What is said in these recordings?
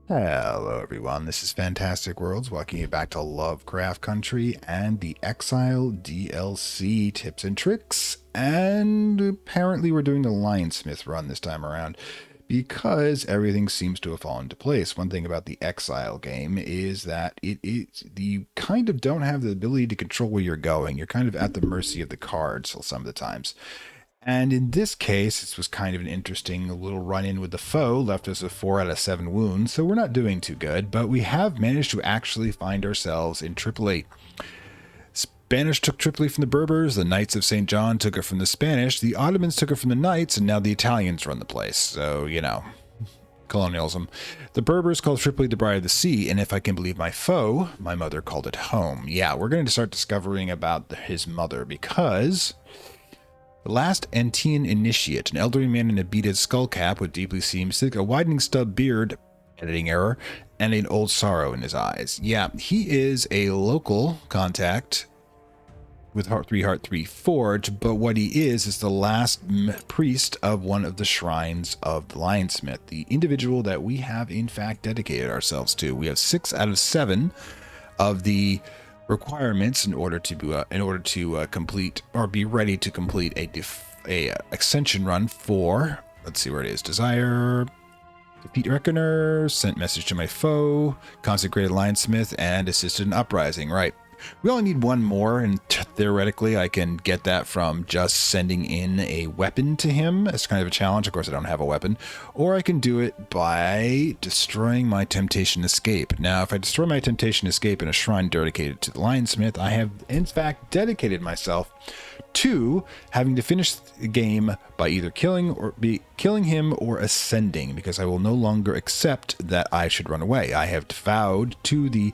Hello everyone, this is Fantastic Worlds, welcoming you back to Lovecraft Country and the Exile DLC tips and tricks, and apparently we're doing the Lionsmith run this time around, because everything seems to have fallen into place. One thing about the Exile game is that you kind of don't have the ability to control where you're going. You're kind of at the mercy of the cards some of the times. And in this case, this was kind of an interesting little run-in with the foe, left us with 4 out of 7 wounds, so we're not doing too good, but we have managed to actually find ourselves in Tripoli. Spanish took Tripoli from the Berbers, the Knights of St. John took it from the Spanish, the Ottomans took it from the Knights, and now the Italians run the place, so, you know, colonialism. The Berbers called Tripoli the Bride of the Sea, and if I can believe my foe, my mother called it home. Yeah, we're going to start discovering about his mother, because the last Antean initiate, an elderly man in a beaded skull cap with deeply seamed stick, a widening stub beard, editing error, and an old sorrow in his eyes. Yeah, he is a local contact with Heart 3 Forge, but what he is the last priest of one of the shrines of the Lionsmith, the individual that we have in fact dedicated ourselves to. We have 6 out of 7 of the requirements in order to complete or be ready to complete a extension run for, let's see where it is, desire, defeat reckoner, sent message to my foe, consecrated lionsmith, and assisted an uprising. Right, we only need one more, and theoretically I can get that from just sending in a weapon to him as kind of a challenge. Of course I don't have a weapon, or I can do it by destroying my temptation escape. Now if I destroy my temptation escape in a shrine dedicated to the lionsmith, I have in fact dedicated myself to having to finish the game by either killing him or ascending, because I will no longer accept that I should run away. I have vowed to the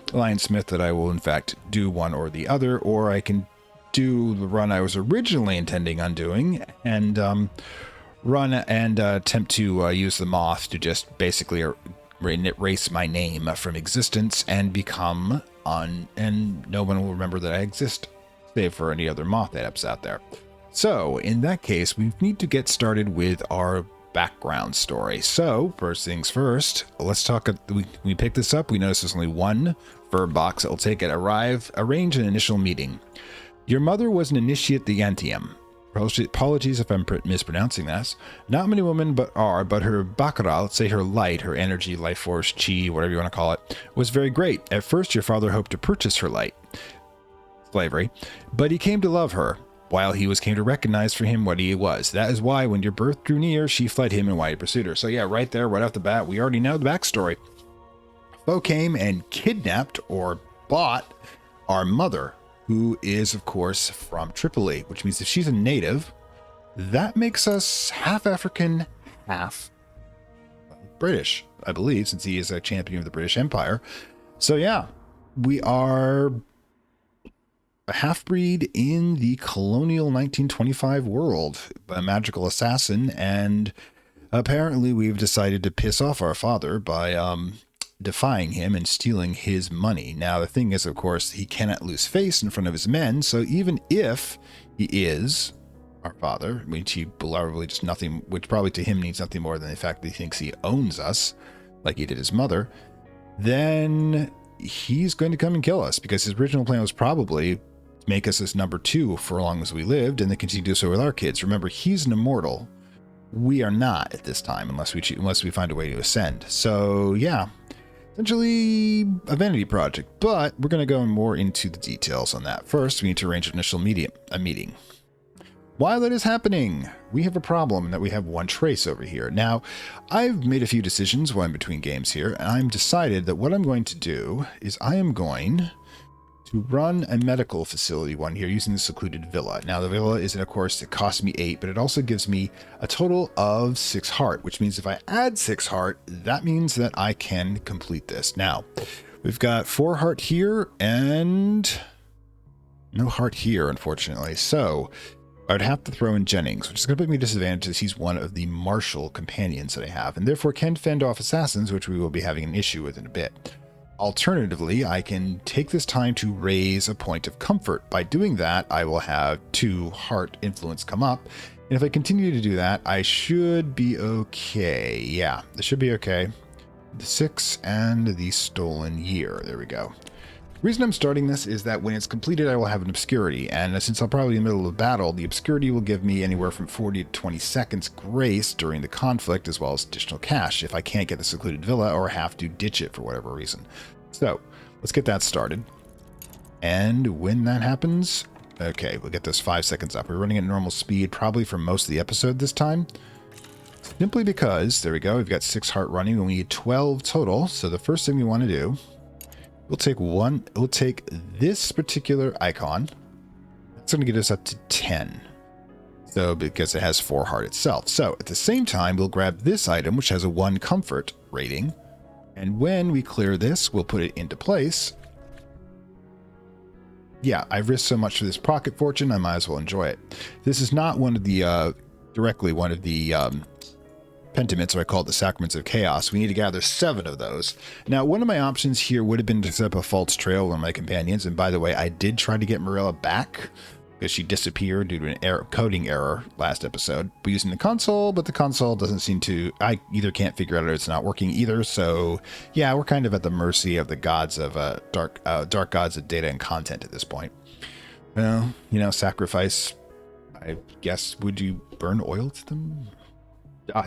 Lionsmith that I will in fact do one or the other, or I can do the run I was originally intending on doing and run and attempt to use the moth to just basically erase my name from existence and become and no one will remember that I exist, save for any other moth adepts out there. So in that case, we need to get started with our background story. So first things first, let's talk. We pick this up. We notice there's only one verb box. It will take it. Arrange an initial meeting. Your mother was an initiate the Antium. Apologies if I'm mispronouncing this. Not many women but her Baccarat, let's say her light, her energy, life force, chi, whatever you want to call it, was very great. At first, your father hoped to purchase her light, slavery, but he came to love her, while he came to recognize for him what he was. That is why when your birth drew near, she fled him and why he pursued her. So yeah, right there, right off the bat, we already know the backstory. Foe came and kidnapped or bought our mother, who is, of course, from Tripoli, which means if she's a native, that makes us half African, half British, I believe, since he is a champion of the British Empire. So yeah, we are a half-breed in the colonial 1925 world, a magical assassin, and apparently we've decided to piss off our father by defying him and stealing his money. Now the thing is, of course, he cannot lose face in front of his men, so even if he is our father, which he probably just nothing, which probably to him means nothing more than the fact that he thinks he owns us, like he did his mother, then he's going to come and kill us, because his original plan was probably make us this number 2 for as long as we lived, and then continue to do so with our kids. Remember, he's an immortal. We are not at this time, unless we find a way to ascend. So yeah, essentially a vanity project, but we're going to go more into the details on that. First, we need to arrange an initial meeting. While that is happening, we have a problem in that we have one trace over here. Now, I've made a few decisions while I'm between games here, and I'm decided that what I'm going to do is I am going to run a medical facility one here using the secluded villa. Now the villa is, of course, it costs me 8, but it also gives me a total of 6 heart, which means if I add 6 heart, that means that I can complete this. Now, we've got 4 heart here and no heart here, unfortunately. So I would have to throw in Jennings, which is going to put me at disadvantage as he's one of the martial companions that I have, and therefore can fend off assassins, which we will be having an issue with in a bit. Alternatively, I can take this time to raise a point of comfort. By doing that, I will have 2 heart influence come up. And if I continue to do that, I should be okay. Yeah, this should be okay. the 6, and the stolen year. There we go. The reason I'm starting this is that when it's completed, I will have an obscurity, and since I'll probably be in the middle of battle, the obscurity will give me anywhere from 40 to 20 seconds grace during the conflict, as well as additional cash if I can't get the secluded villa or have to ditch it for whatever reason. So let's get that started. And when that happens, okay, we'll get those 5 seconds up. We're running at normal speed probably for most of the episode this time. Simply because, there we go, we've got 6 heart running and we need 12 total. So the first thing we want to do, we'll take this particular icon. That's going to get us up to 10. So because it has 4 heart itself. So at the same time, we'll grab this item, which has a 1 comfort rating. And when we clear this, we'll put it into place. Yeah, I've risked so much for this pocket fortune, I might as well enjoy it. This is not one of the, directly one of the pentiments, or I call it the Sacraments of Chaos. We need to gather 7 of those. Now, one of my options here would have been to set up a false trail on my companions. And by the way, I did try to get Marilla back because she disappeared due to an coding error last episode. We're using the console, but the console doesn't seem to, I either can't figure out or it's not working either. So yeah, we're kind of at the mercy of the gods of dark gods of data and content at this point. Well, you know, sacrifice, I guess, would you burn oil to them?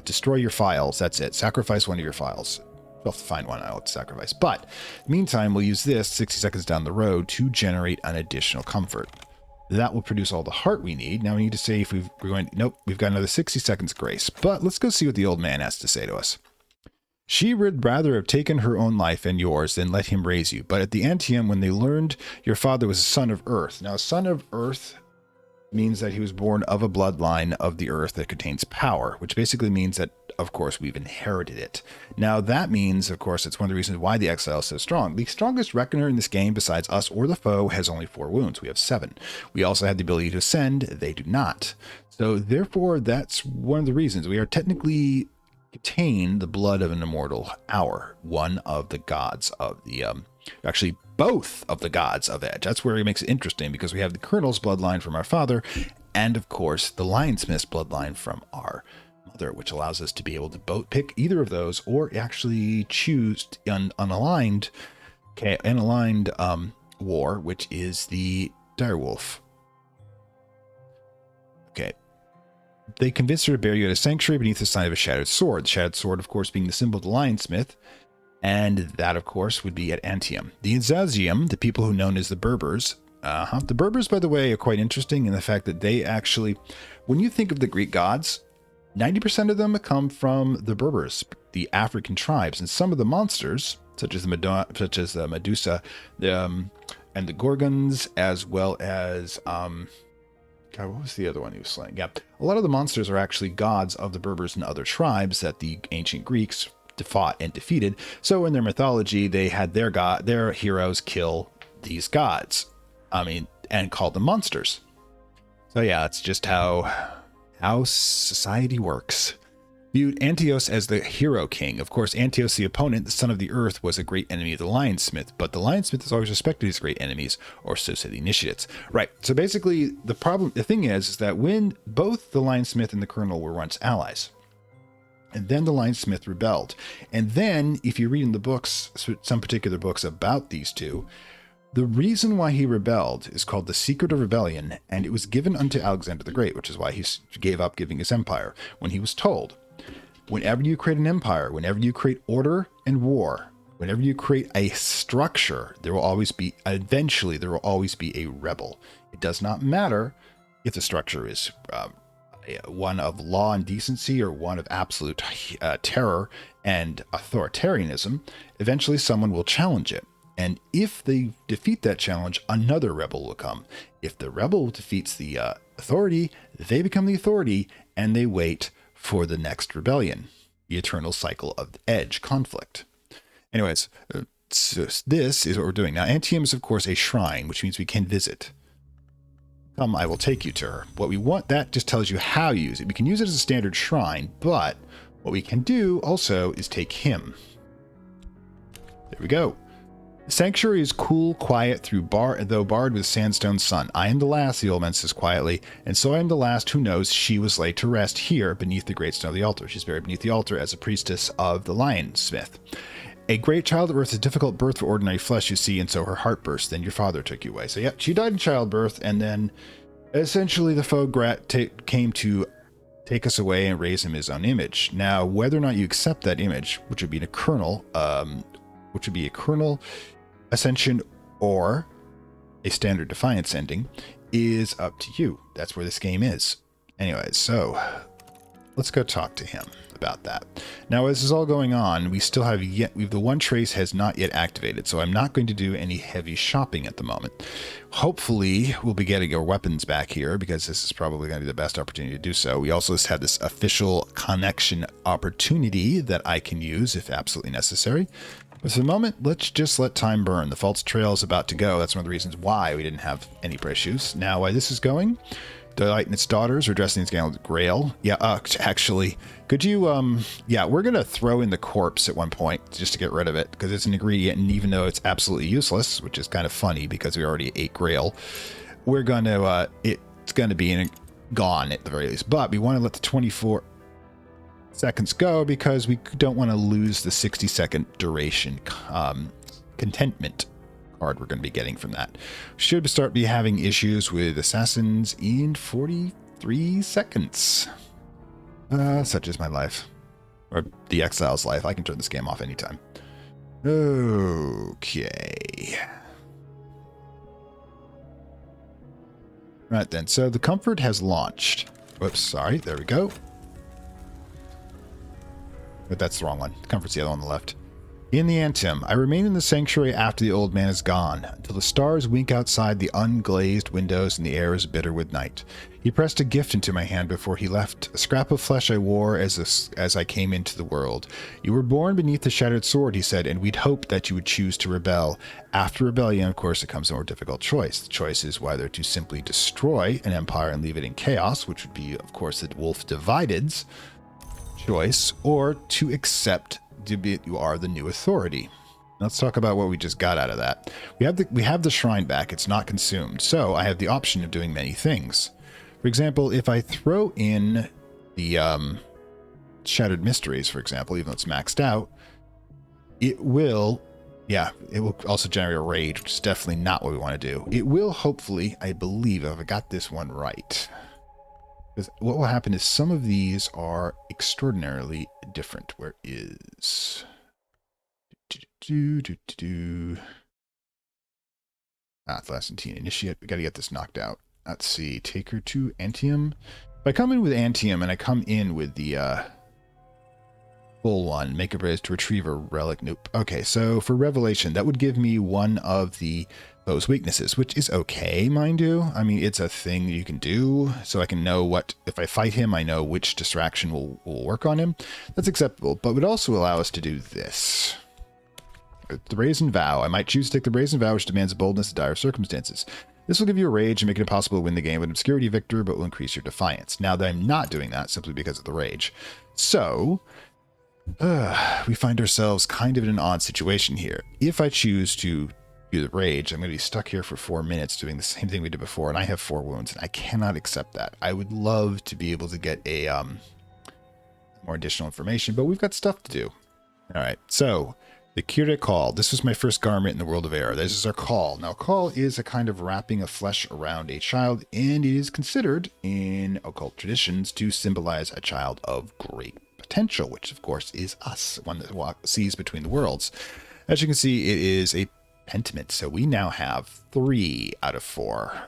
Destroy your files. That's it. Sacrifice one of your files. We'll have to find one out to sacrifice. But meantime, we'll use this 60 seconds down the road to generate an additional comfort. That will produce all the heart we need. Now we need to say if we're going, nope, we've got another 60 seconds grace. But let's go see what the old man has to say to us. She would rather have taken her own life and yours than let him raise you. But at the Antium, when they learned your father was a son of earth. Now, son of earth means that he was born of a bloodline of the earth that contains power, which basically means that, of course, we've inherited it. Now, that means, of course, it's one of the reasons why the Exile is so strong. The strongest reckoner in this game, besides us or the foe, has only 4 wounds. We have 7. We also have the ability to ascend. They do not. So, therefore, that's one of the reasons. We are technically contain the blood of an immortal hour, one of the gods of the, actually both of the gods of Edge. That's where it makes it interesting, because we have the Colonel's bloodline from our father, and of course the Lionsmith's bloodline from our mother, which allows us to be able to both pick either of those, or actually choose unaligned war, which is the direwolf. Okay. They convinced her to bury you at a sanctuary beneath the sign of a shattered sword. The shattered sword, of course, being the symbol of the Lionsmith. And that, of course, would be at Antium. The Azazium, the people who are known as the Berbers. The Berbers, by the way, are quite interesting in the fact that they actually, when you think of the Greek gods, 90% of them come from the Berbers, the African tribes. And some of the monsters, such as the Medusa, and the Gorgons, as well as... God, what was the other one he was slaying? Yeah, a lot of the monsters are actually gods of the Berbers and other tribes that the ancient Greeks fought and defeated. So in their mythology, they had their heroes kill these gods. And call them monsters. So yeah, it's just how society works. Viewed Antios as the hero king. Of course, Antios, the opponent, the son of the earth, was a great enemy of the Lionsmith, but the Lionsmith has always respected his great enemies, or so say the initiates. Right, so basically, the thing is that when both the Lionsmith and the Colonel were once allies, and then the Lionsmith rebelled, and then, if you read in the books, some particular books about these two, the reason why he rebelled is called the Secret of Rebellion, and it was given unto Alexander the Great, which is why he gave up giving his empire, when he was told, whenever you create an empire, whenever you create order and war, whenever you create a structure, eventually there will always be a rebel. It does not matter if the structure is one of law and decency or one of absolute terror and authoritarianism. Eventually someone will challenge it. And if they defeat that challenge, another rebel will come. If the rebel defeats the authority, they become the authority, and they wait for the next rebellion, the eternal cycle of Edge conflict. Anyways, so this is what we're doing. Now, Antium is, of course, a shrine, which means we can visit. Come, I will take you to her. What we want, that just tells you how you use it. We can use it as a standard shrine, but what we can do also is take him. There we go. Sanctuary is cool, quiet, though barred with sandstone sun. I am the last, the old man says quietly, and so I am the last who knows she was laid to rest here beneath the great stone of the altar. She's buried beneath the altar as a priestess of the lionsmith. A great childbirth is a difficult birth for ordinary flesh, you see, and so her heart burst. Then your father took you away. So yeah, she died in childbirth, and then essentially the foe came to take us away and raise him his own image. Now, whether or not you accept that image, which would be a kernel ascension or a standard defiance ending, is up to you. That's where this game is. Anyways, so let's go talk to him about that. Now, as this is all going on, we still have the one trace has not yet activated, so I'm not going to do any heavy shopping at the moment. Hopefully, we'll be getting our weapons back here, because this is probably going to be the best opportunity to do so. We also have this official connection opportunity that I can use if absolutely necessary. But for the moment, let's just let time burn. The false trail is about to go. That's one of the reasons why we didn't have any issues. Now, why this is going, Delight and its daughters are dressed in its gallant grail. Yeah, actually, could you, we're going to throw in the corpse at one point just to get rid of it, because it's an ingredient, and even though it's absolutely useless, which is kind of funny because we already ate grail, we're going to, it's going to be gone at the very least. But we want to let the 24 seconds go because we don't want to lose the 60-second duration contentment card we're going to be getting from that. Should start be having issues with assassins in 43 seconds. Such is my life. Or the Exile's life. I can turn this game off anytime. Okay. Right then, so the Comfort has launched. Whoops, sorry, there we go. But that's the wrong one. Comfort's the other one on the left. In the Antim, I remain in the sanctuary after the old man is gone, until the stars wink outside the unglazed windows and the air is bitter with night. He pressed a gift into my hand before he left, a scrap of flesh I wore as I came into the world. You were born beneath the shattered sword, he said, and we'd hoped that you would choose to rebel. After rebellion, of course, it comes a more difficult choice. The choice is whether to simply destroy an empire and leave it in chaos, which would be, of course, the Wolf Divided's choice, or to accept you are the new authority. Let's talk about what we just got out of that. We have the shrine back. It's not consumed. So I have the option of doing many things. For example, if I throw in the Shattered Mysteries, for example, even though it's maxed out, it will also generate a rage, which is definitely not what we want to do. It will hopefully, I believe, if I got this one right. Because what will happen is some of these are extraordinarily different. Where is... Thlasantine. Initiate. We got to get this knocked out. Let's see. Take her to Antium. If I come in with Antium and I come in with the full one, make a raise to retrieve a relic. Nope. Okay, so for Revelation, that would give me one of those weaknesses, which is okay, mind you. I mean, it's a thing you can do, so I can know what, if I fight him, I know which distraction will work on him. That's acceptable, but would also allow us to do this. The Brazen Vow. I might choose to take the Brazen Vow, which demands boldness in dire circumstances. This will give you a rage and make it impossible to win the game with an obscurity victor, but will increase your defiance. Now that I'm not doing that, simply because of the rage. So, we find ourselves kind of in an odd situation here. If I choose to do the rage, I'm going to be stuck here for 4 minutes doing the same thing we did before, and I have 4 wounds, and I cannot accept that. I would love to be able to get a more additional information, but we've got stuff to do. All right, so the Kire Call. This was my first garment in the world of air. This is our call. Now, call is a kind of wrapping of flesh around a child, and it is considered in occult traditions to symbolize a child of great potential, which of course is us, one that sees between the worlds. As you can see, it is a pentiment, so we now have 3 out of 4.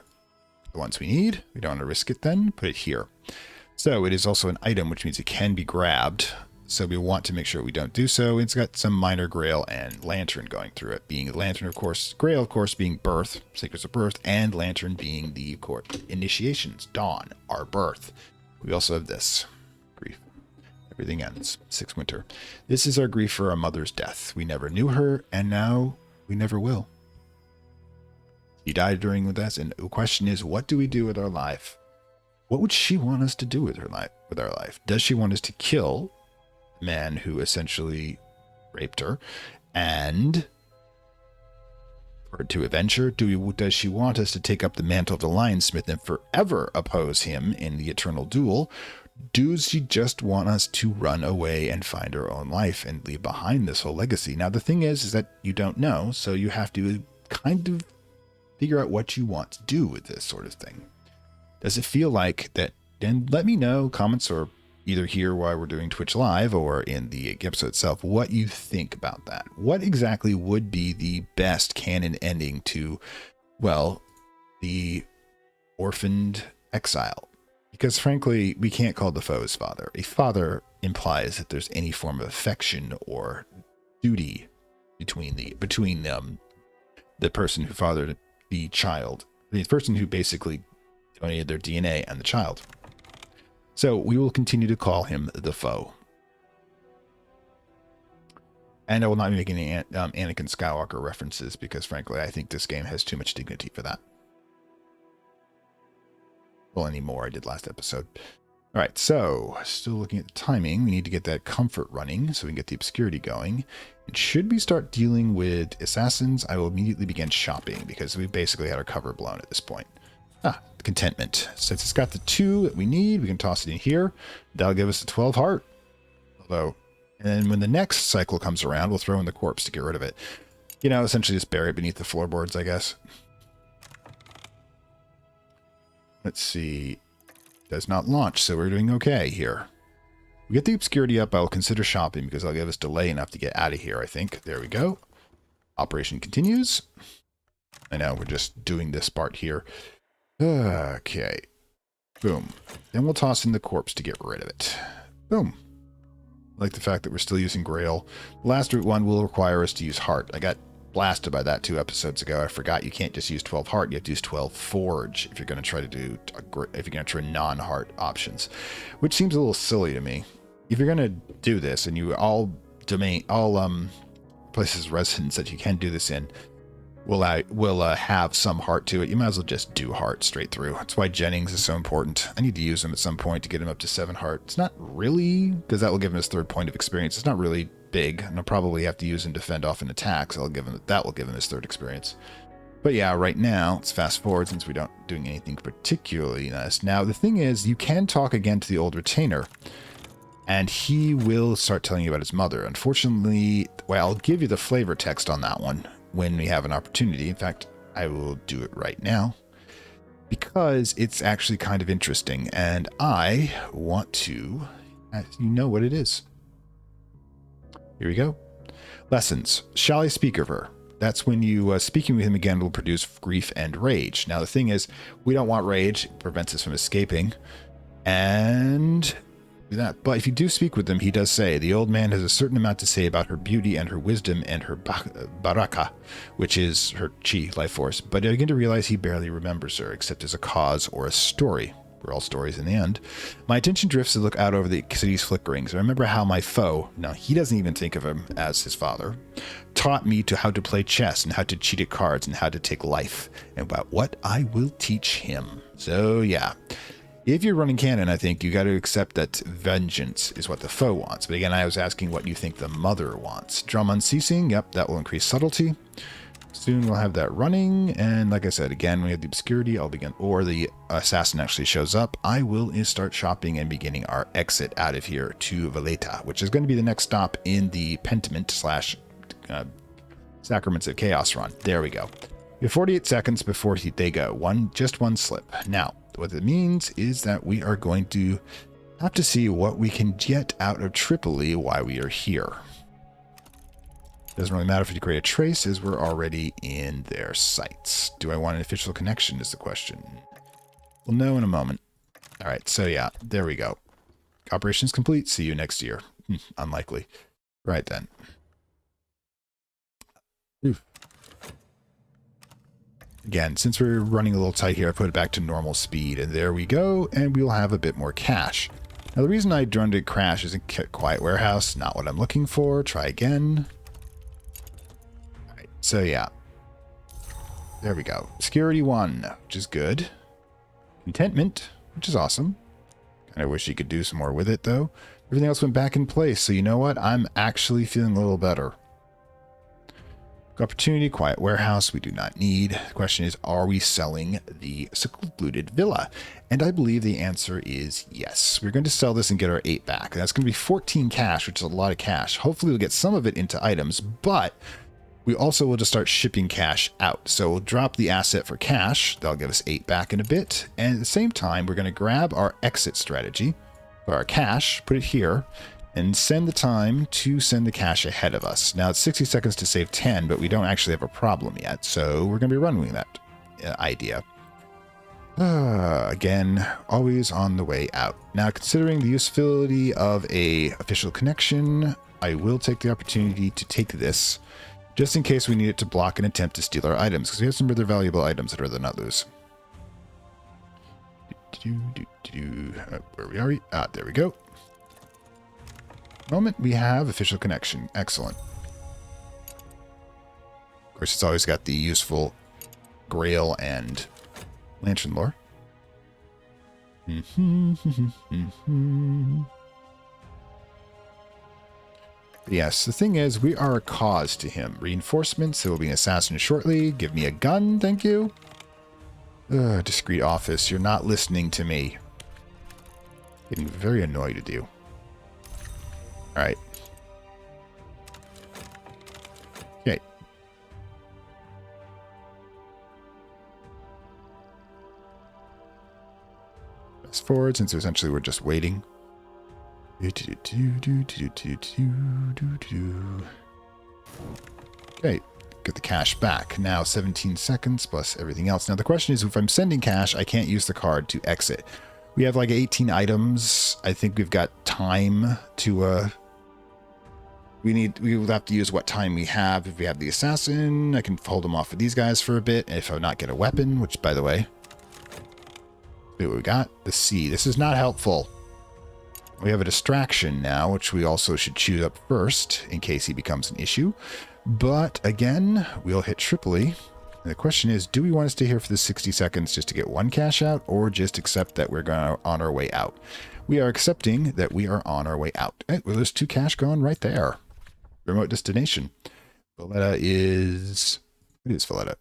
The ones we need, we don't want to risk it then, put it here. So it is also an item, which means it can be grabbed, so we want to make sure we don't do so. It's got some minor grail and lantern going through it, being lantern, of course, grail, of course, being birth, secrets of birth, and lantern being the, of course, initiations, dawn, our birth. We also have this, grief. Everything ends. 6 winter. This is our grief for our mother's death. We never knew her, and now we never will. He died during with us, and the question is, what do we do with our life? What would she want us to do with her life? With our life? Does she want us to kill the man who essentially raped her, and or to avenge her? Does she want us to take up the mantle of the Lionsmith and forever oppose him in the eternal duel? Does she just want us to run away and find our own life and leave behind this whole legacy? Now, the thing is that you don't know, so you have to kind of figure out what you want to do with this sort of thing. Does it feel like that? And let me know, comments, or either here while we're doing Twitch Live or in the episode itself, what you think about that. What exactly would be the best canon ending to, well, the orphaned exile? Because frankly, we can't call the his father. A father implies that there's any form of affection or duty between the person who fathered the child, the person who basically donated their DNA, and the child. So we will continue to call him the foe. And I will not be making any Anakin Skywalker references because frankly, I think this game has too much dignity for that. Well, any more I did last episode. All right, so still looking at the timing. We need to get that comfort running so we can get the obscurity going. And should we start dealing with assassins, I will immediately begin shopping because we basically had our cover blown at this point. Contentment. Since it's got the 2 that we need, we can toss it in here. That'll give us a 12 heart. Although, and then when the next cycle comes around, we'll throw in the corpse to get rid of it. You know, essentially just bury it beneath the floorboards, I guess. Let's see. Does not launch, so we're doing okay here. We get the obscurity up, I'll consider shopping because I'll give us delay enough to get out of here, I think. There we go. Operation continues. I know, we're just doing this part here. Okay. Boom. Then we'll toss in the corpse to get rid of it. Boom. I like the fact that we're still using Grail. The last one will require us to use Heart. I got blasted by that 2 episodes ago. I forgot you can't just use 12 Heart. You have to use 12 Forge if you're going to try to do, if you're going to try non-Heart options, which seems a little silly to me. If you're going to do this and you all places of residence that you can do this in, will have some heart to it. You might as well just do heart straight through. That's why Jennings is so important. I need to use him at some point to get him up to 7 heart. It's not really, because that will give him his 3rd point of experience. It's not really big, and I'll probably have to use him to fend off an attack, so that will give him his 3rd experience. But yeah, right now, let's fast forward since we don't doing anything particularly nice. Now, the thing is, you can talk again to the old retainer, and he will start telling you about his mother. Unfortunately, well, I'll give you the flavor text on that one when we have an opportunity. In fact, I will do it right now because it's actually kind of interesting and I want to, you know what it is. Here we go. Lessons. Shall I speak of her? That's when you, speaking with him again will produce grief and rage. Now the thing is, we don't want rage. It prevents us from escaping. And that, but if you do speak with him, he does say the old man has a certain amount to say about her beauty and her wisdom and her baraka, which is her chi, life force. But I begin to realize he barely remembers her, except as a cause or a story. We're all stories in the end. My attention drifts to look out over the city's flickerings. I remember how my foe, now he doesn't even think of him as his father, taught me to how to play chess and how to cheat at cards and how to take life, and about what I will teach him. So yeah. If you're running canon, I think you got to accept that vengeance is what the foe wants. But again, I was asking what you think the mother wants. Drum unceasing, yep, that will increase subtlety. Soon we'll have that running. And like I said, again, we have the obscurity. I'll begin, or the assassin actually shows up. I will start shopping and beginning our exit out of here to Valletta, which is going to be the next stop in the Pentiment / Sacraments of Chaos run. There we go. We have 48 seconds before they go. Just one slip. Now, what it means is that we are going to have to see what we can get out of Tripoli while we are here. Doesn't really matter if you create a trace, as we're already in their sights. Do I want an official connection is the question. We'll know in a moment. All right, so yeah, there we go. Operations complete. See you next year. Unlikely. Right then. Oof. Again, since we're running a little tight here, I put it back to normal speed, and there we go, and we'll have a bit more cash. Now, the reason I drone to crash is a quiet warehouse, not what I'm looking for. Try again. All right, so yeah. There we go. Security 1, which is good. Contentment, which is awesome. Kind of wish you could do some more with it, though. Everything else went back in place, so you know what? I'm actually feeling a little better. Opportunity, quiet warehouse, we do not need. The question is, are we selling the secluded villa? And I believe the answer is yes. We're going to sell this and get our 8 back. That's going to be 14 cash, which is a lot of cash. Hopefully we'll get some of it into items, but we also will just start shipping cash out. So we'll drop the asset for cash. That'll give us 8 back in a bit. And at the same time, we're going to grab our exit strategy, or our cash, put it here, and send the time to send the cash ahead of us. Now it's 60 seconds to save 10, but we don't actually have a problem yet, so we're going to be running that idea. Again, always on the way out. Now, considering the usability of a official connection, I will take the opportunity to take this, just in case we need it to block an attempt to steal our items, because we have some rather valuable items I'd rather not lose. Where are we? Ah, there we go. Moment, we have official connection. Excellent. Of course, it's always got the useful Grail and Lantern lore. Yes, the thing is, we are a cause to him. Reinforcements, there will be an assassin shortly. Give me a gun, thank you. Discreet office, you're not listening to me. Getting very annoyed with you. Alright. Okay. Fast forward, since essentially we're just waiting. Okay, get the cash back. Now 17 seconds plus everything else. Now the question is, if I'm sending cash, I can't use the card to exit. We have like 18 items. I think we've got time to we will have to use what time we have. If we have the assassin, I can hold him off with these guys for a bit. If I not get a weapon, which by the way, see what we got. The C. This is not helpful. We have a distraction now, which we also should choose up first in case he becomes an issue. But again, we'll hit Tripoli. And the question is, do we want to stay here for the 60 seconds just to get one cash out, or just accept that we're on our way out? We are accepting that we are on our way out. Well, there's 2 cash gone right there. Remote destination. Valletta is... What is Valletta?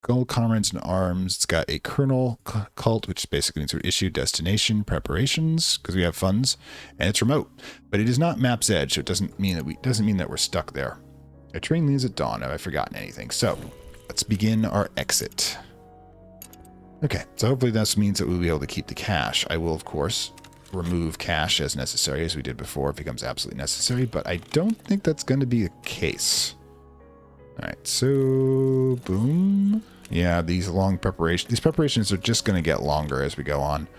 Gold, comrades, and arms. It's got a kernel cult, which basically means we're issued destination preparations because we have funds, and it's remote. But it is not map's edge, so it doesn't mean that we're stuck there. A train leaves at dawn. Have I forgotten anything? So let's begin our exit. Okay, so hopefully this means that we'll be able to keep the cash. I will, of course, remove cash as necessary, as we did before, if it becomes absolutely necessary, but I don't think that's going to be the case. All right, so boom. Yeah, these preparations are just going to get longer as we go on.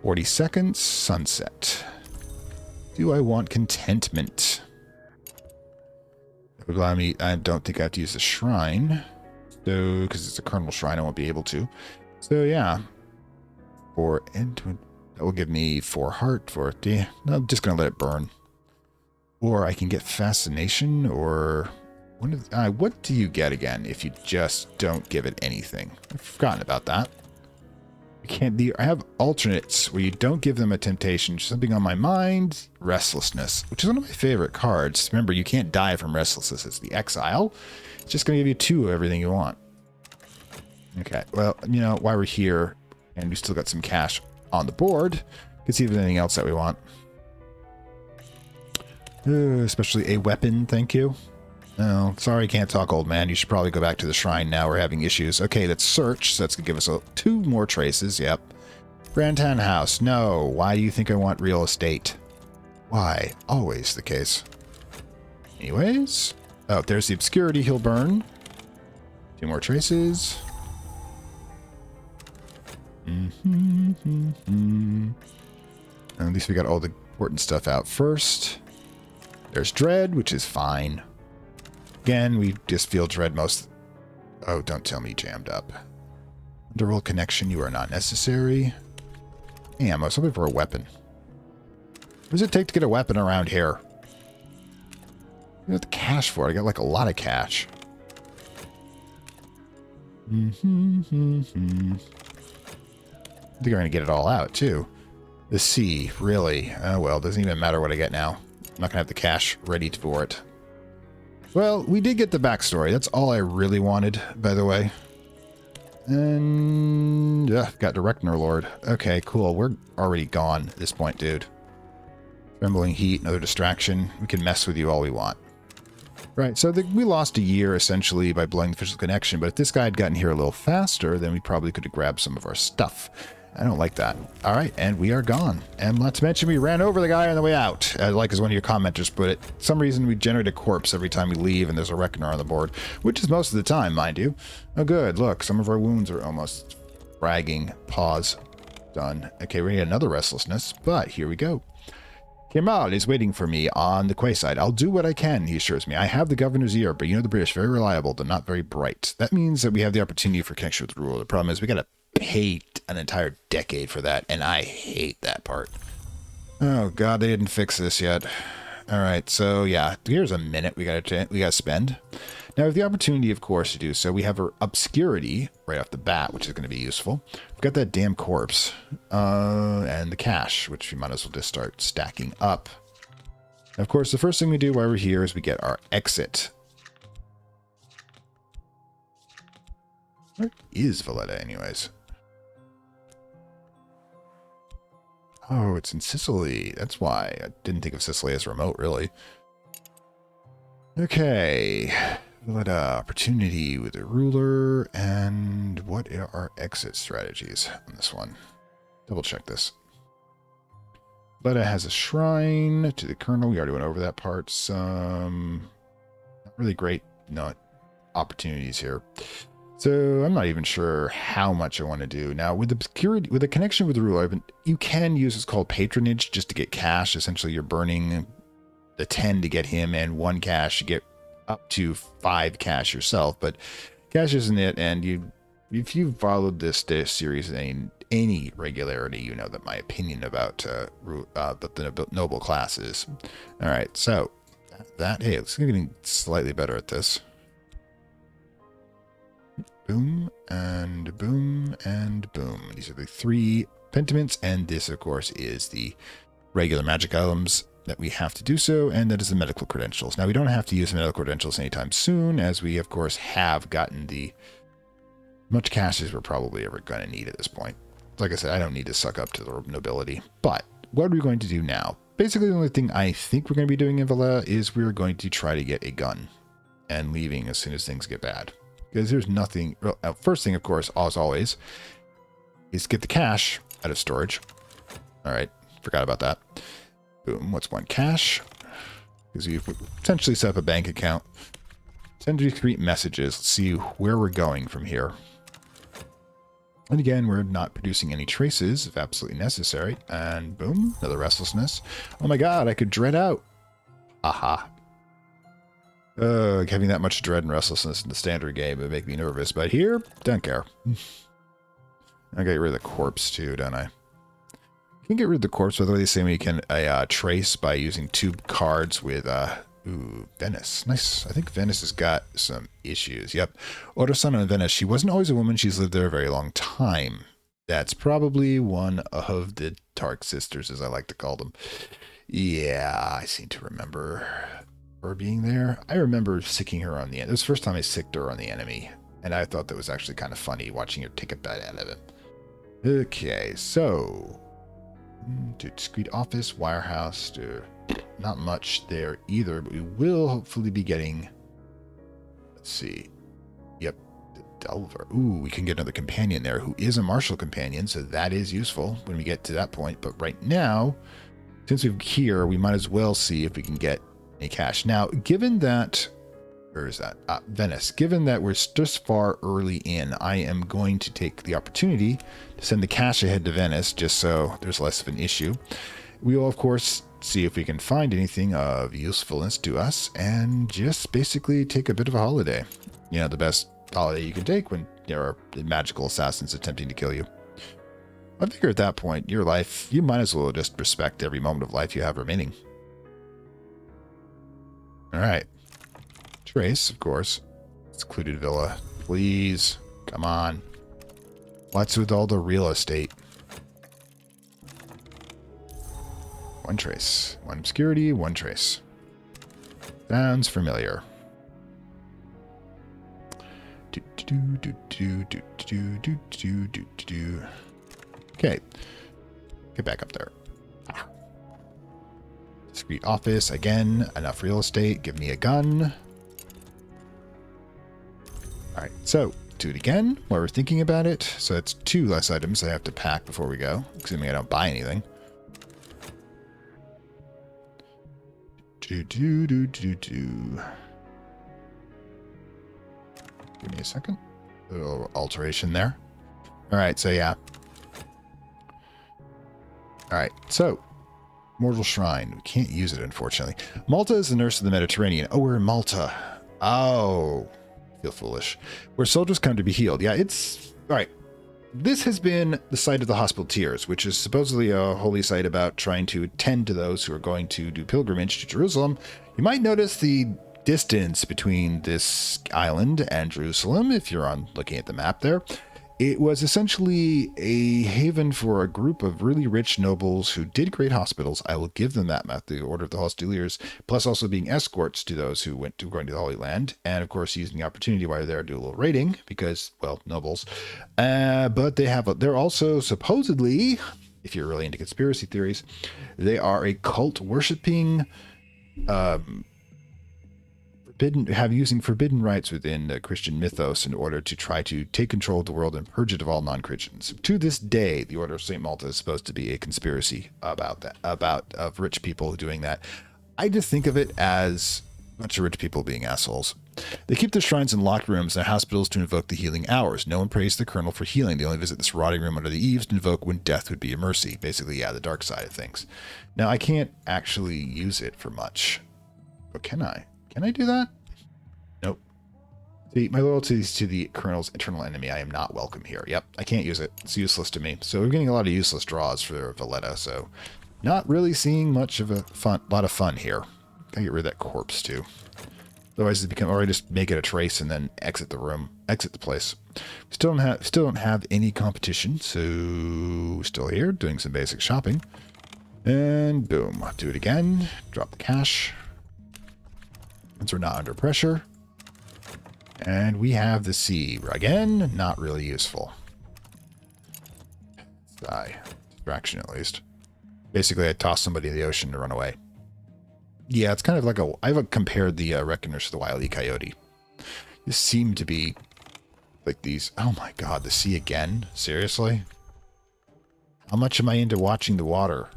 40 seconds, sunset. Do I want contentment? That would allow me, I don't think I have to use the shrine. So, because it's a kernel shrine, I won't be able to. So yeah, that will give me 4 heart, 4 D. No, I'm just going to let it burn. Or I can get fascination, or what do you get again if you just don't give it anything? I've forgotten about that. I have alternates where you don't give them a temptation. Something on my mind, restlessness, which is one of my favorite cards. Remember, you can't die from restlessness. It's the Exile. It's just going to give you 2 of everything you want. Okay, well, you know, while we're here, and we still got some cash on the board, we can see if there's anything else that we want. Especially a weapon, thank you. Oh, sorry, can't talk, old man. You should probably go back to the shrine now. We're having issues. Okay, let's search. So that's going to give us 2 more traces. Yep. Grantan House. No. Why do you think I want real estate? Why? Always the case. Anyways. Oh, there's the obscurity he'll burn. 2 more traces. At least we got all the important stuff out first. There's Dread, which is fine. Again, we just feel Dread most... Oh, don't tell me jammed up. Underworld connection, you are not necessary. Ammo, something for a weapon. What does it take to get a weapon around here? I got the cash for it. I got like a lot of cash. I think we're going to get it all out, too. The C, really? Oh, well, doesn't even matter what I get now. I'm not going to have the cash ready for it. Well, we did get the backstory. That's all I really wanted, by the way. And got Direct Lord. Okay, cool. We're already gone at this point, dude. Trembling heat, another distraction. We can mess with you all we want. Right, so we lost a year, essentially, by blowing the official connection, but if this guy had gotten here a little faster, then we probably could have grabbed some of our stuff. I don't like that. All right, and we are gone. And not to mention, we ran over the guy on the way out. Like as one of your commenters put it, for some reason we generate a corpse every time we leave, and there's a reckoner on the board, which is most of the time, mind you. Oh, good. Look, some of our wounds are almost fragging. Pause. Done. Okay, we need another restlessness, but here we go. Kemal is waiting for me on the quayside. I'll do what I can, he assures me. I have the governor's ear, but you know the British, very reliable, but not very bright. That means that we have the opportunity for connection with the ruler. The problem is we got to pay an entire decade for that, and I hate that part. Oh, God, they didn't fix this yet. All right, so yeah, here's a minute we got to spend. Now, we have the opportunity, of course, to do so. We have our obscurity right off the bat, which is going to be useful. We've got that damn corpse and the cash, which we might as well just start stacking up. Now, of course, the first thing we do while we're here is we get our exit. Where is Valletta, anyways? Oh, it's in Sicily. That's why. I didn't think of Sicily as remote, really. Okay. Valletta, opportunity with a ruler. And what are our exit strategies on this one? Double check this. Valletta has a shrine to the colonel. We already went over that part. Some not really great opportunities here. So I'm not even sure how much I want to do. Now, with the security, with the connection with the ruler, you can use what's called patronage just to get cash. Essentially, you're burning the 10 to get him and 1 cash to get up to 5 cash yourself. But cash isn't it. And if you've followed this series in any regularity, you know that my opinion about the noble class is. All right, so hey, it's getting slightly better at this. Boom, and boom, and boom. These are the 3 pentiments, and this, of course, is the regular magic items that we have to do so, and that is the medical credentials. Now, we don't have to use the medical credentials anytime soon, as we, of course, have gotten the much cash as we're probably ever going to need at this point. Like I said, I don't need to suck up to the nobility. But what are we going to do now? Basically, the only thing I think we're going to be doing in Valletta is we're going to try to get a gun and leaving as soon as things get bad. Because there's nothing... Well, first thing, of course, as always, is get the cash out of storage. All right, forgot about that. Boom, what's 1 cash? Because you potentially set up a bank account. Send discrete messages. Let's see where we're going from here. And again, we're not producing any traces if absolutely necessary. And boom, another restlessness. Oh my god, I could dread out. Aha. Having that much dread and restlessness in the standard game would make me nervous, but here, don't care. I get rid of the corpse too, don't I? You can get rid of the corpse, by the way. They say we can trace by using 2 cards with, ooh, Venice. Nice. I think Venice has got some issues. Yep. Orisana in Venice. She wasn't always a woman. She's lived there a very long time. That's probably one of the Tark sisters, as I like to call them. Yeah, I seem to remember her being there. I remember sicking her on the end. It was the first time I sicked her on the enemy, and I thought that was actually kind of funny watching her take a bite out of it. Okay, so to discreet office, wirehouse, to not much there either, but we will hopefully be getting, let's see, yep, the Delver. Ooh, we can get another companion there who is a martial companion, so that is useful when we get to that point. But right now, since we're here, we might as well see if we can get any cash. Now, given that, where is that? Venice. Given that we're just far early in, I am going to take the opportunity to send the cash ahead to Venice, just so there's less of an issue. We will, of course, see if we can find anything of usefulness to us, and just basically take a bit of a holiday. You know, the best holiday you can take when there are magical assassins attempting to kill you. I figure at that point, your life, you might as well just respect every moment of life you have remaining. Alright. Trace, of course. Secluded villa. Please. Come on. What's with all the real estate? 1 trace. 1 obscurity, 1 trace. Sounds familiar. Okay. Get back up there. Discreet office. Again, enough real estate. Give me a gun. Alright, so do it again while we're thinking about it. So that's 2 less items I have to pack before we go, assuming I don't buy anything. Give me a second. A little alteration there. Alright, so yeah. Alright, so Mortal Shrine. We can't use it, unfortunately. Malta is the nurse of the Mediterranean. Oh, we're in Malta. Oh. Feel foolish. Where soldiers come to be healed. Yeah, it's... Alright. This has been the site of the Hospitaliers, which is supposedly a holy site about trying to tend to those who are going to do pilgrimage to Jerusalem. You might notice the distance between this island and Jerusalem, if you're on looking at the map there. It was essentially a haven for a group of really rich nobles who did great hospitals. I will give them that map, the Order of the Hospitaliers, plus also being escorts to those who went to going to the Holy Land, and of course using the opportunity while they're there to do a little raiding because, well, nobles. But they're also supposedly, if you're really into conspiracy theories, they are a cult worshipping. Using forbidden rites within the Christian mythos in order to try to take control of the world and purge it of all non-Christians. To this day, the Order of St. Malta is supposed to be a conspiracy of rich people doing that. I just think of it as a bunch of rich people being assholes. They keep their shrines in locked rooms and hospitals to invoke the healing hours. No one prays the colonel for healing. They only visit this rotting room under the eaves to invoke when death would be a mercy. Basically, yeah, the dark side of things. Now, I can't actually use it for much. But can I? Can I do that? Nope. See, my loyalty is to the Colonel's eternal enemy. I am not welcome here. Yep, I can't use it. It's useless to me. So we're getting a lot of useless draws for Valletta, so not really seeing much of a lot of fun here. Gotta get rid of that corpse, too. Otherwise, or I just make it a trace and then exit the room, exit the place. Still don't have any competition, so still here, doing some basic shopping. And boom, do it again. Drop the cash. Once we're not under pressure. And we have the sea. Again, not really useful. Let's die. Distraction, at least. Basically, I toss somebody in the ocean to run away. Yeah, it's kind of like I've compared the Reckoners to the Wile E. Coyote. These seem to be like these... Oh my god, the sea again? Seriously? How much am I into watching the water?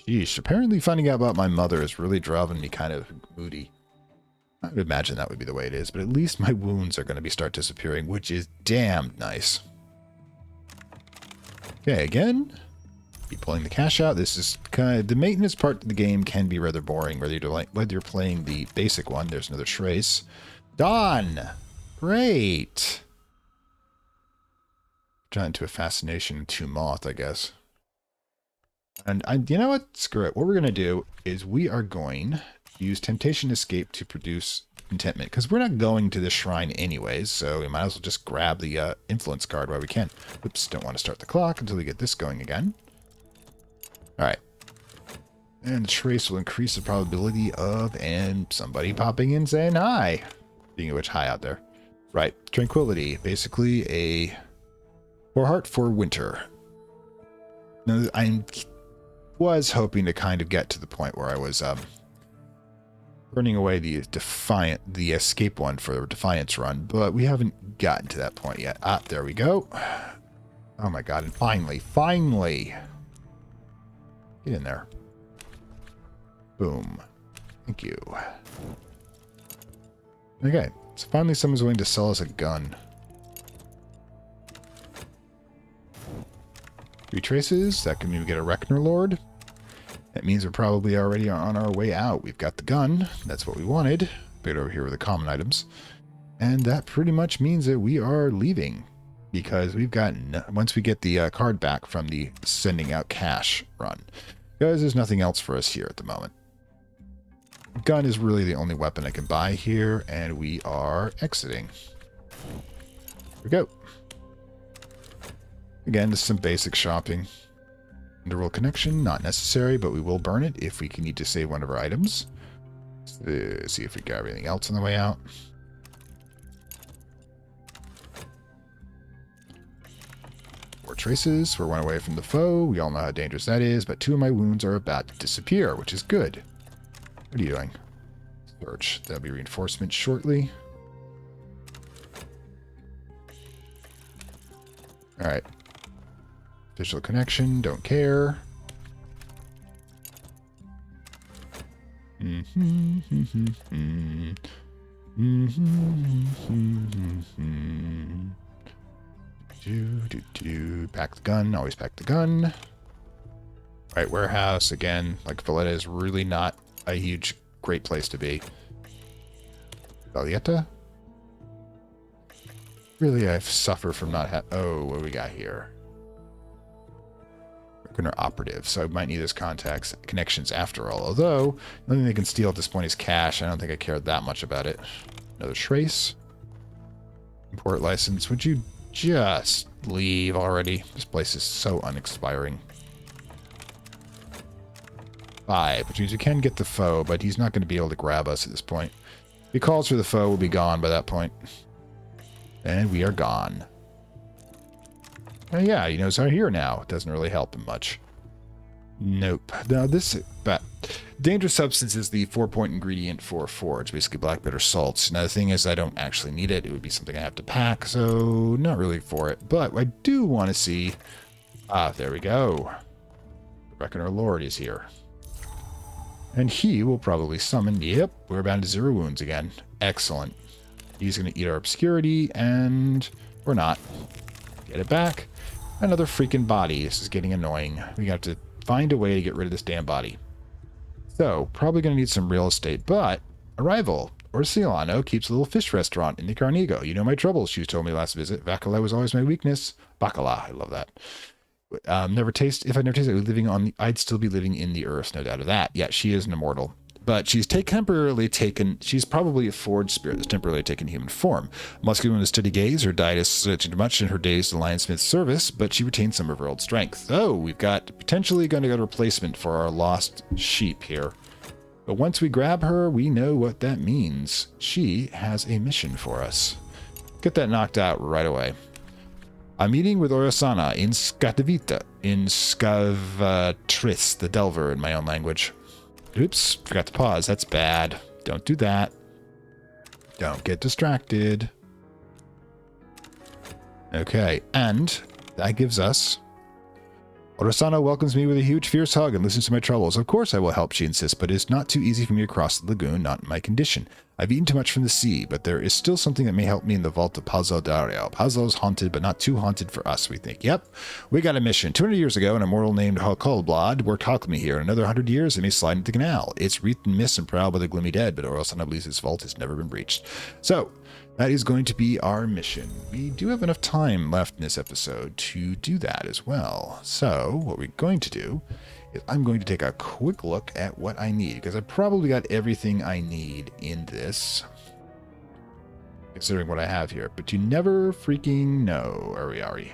Jeez, apparently finding out about my mother is really driving me kind of moody. I would imagine that would be the way it is, but at least my wounds are going to start disappearing, which is damn nice. Okay, again. Keep pulling the cash out. This is kind of... The maintenance part of the game can be rather boring, whether you're playing the basic one. There's another trace. Done! Great! Turned into a fascination to moth, I guess. And you know what? Screw it. What we're going to do is we are going to use Temptation Escape to produce contentment, because we're not going to the shrine anyways, so we might as well just grab the influence card while we can. Oops, don't want to start the clock until we get this going again. Alright. And the trace will increase the probability of somebody popping in saying hi. Speaking of which, hi out there. Right. Tranquility. Basically a 4 heart for winter. Now, I was hoping to kind of get to the point where I was burning away the escape one for the Defiance run, but we haven't gotten to that point yet. Ah, there we go. Oh my god, and finally. Get in there. Boom. Thank you. Okay, so finally someone's willing to sell us a gun. 3 traces, that can mean we get a Reckoner Lord. That means we're probably already on our way out. We've got the gun. That's what we wanted. Put it over here with the common items. And that pretty much means that we are leaving. Because we've got... Once we get the card back from the sending out cash run. Because there's nothing else for us here at the moment. Gun is really the only weapon I can buy here. And we are exiting. Here we go. Again, just some basic shopping. Underworld connection, not necessary, but we will burn it if we need to save one of our items. See if we got everything else on the way out. traces. We're one away from the foe. We all know how dangerous that is, but 2 of my wounds are about to disappear, which is good. What are you doing? Search. There'll be reinforcement shortly. Alright. Digital connection, don't care. Pack the gun, always pack the gun. Alright, warehouse, again, like Valletta is really not a huge, great place to be. Valletta? Really, I suffer from not having... Oh, what do we got here? Worker operative, so I might need his contacts, connections after all. Although, the only thing they can steal at this point is cash. I don't think I care that much about it. Another trace. Import license. Would you just leave already? This place is so unexpiring. 5, which means we can get the foe, but he's not going to be able to grab us at this point. If he calls for the foe, we'll be gone by that point. And we are gone. Yeah, he knows I'm here now. It doesn't really help him much. Nope. Now this... But dangerous substance is the 4-point ingredient for forge, basically black bitter salts. Now the thing is I don't actually need it. It would be something I have to pack, so not really for it. But I do want to see... Ah, there we go. The Reckoner Lord is here. And he will probably summon... Yep, we're bound to 0 wounds again. Excellent. He's going to eat our obscurity, and... Or not. Get it back. Another freaking body. This is getting annoying. We have to find a way to get rid of this damn body. So, probably going to need some real estate, but... Arrival. Orisana keeps a little fish restaurant in the Carnigo. You know my troubles, she told me last visit. Bacala was always my weakness. Bacala, I love that. If I never tasted I'd still be living in the earth, no doubt of that. Yeah, she is an immortal. But she's she's probably a forged spirit that's temporarily taken human form. Muscular with a steady gaze, her diet is too much in her days to Lionsmith's service, but she retains some of her old strength. Oh, we've got potentially going to get a replacement for our lost sheep here. But once we grab her, we know what that means. She has a mission for us. Get that knocked out right away. I'm meeting with Orisana in Scatavita, in Scavatris, the Delver in my own language. Oops, forgot to pause. That's bad. Don't do that. Don't get distracted. Okay, and that gives us... Orisana welcomes me with a huge, fierce hug and listens to my troubles. Of course I will help, she insists, but it's not too easy for me to cross the lagoon, not in my condition. I've eaten too much from the sea, but there is still something that may help me in the vault of Pazzo Dario. Pazzo's haunted, but not too haunted for us, we think. Yep, we got a mission. 200 years ago, an immortal named Hakolblad worked alchemy here. In another 100 years, it may slide into the canal. It's wreathed in mist and prowled by the gloomy dead, but Orisana believes this vault has never been breached. So, that is going to be our mission. We do have enough time left in this episode to do that as well. So, what we're going to do is I'm going to take a quick look at what I need, because I probably got everything I need in this, considering what I have here. But you never freaking know. Are we?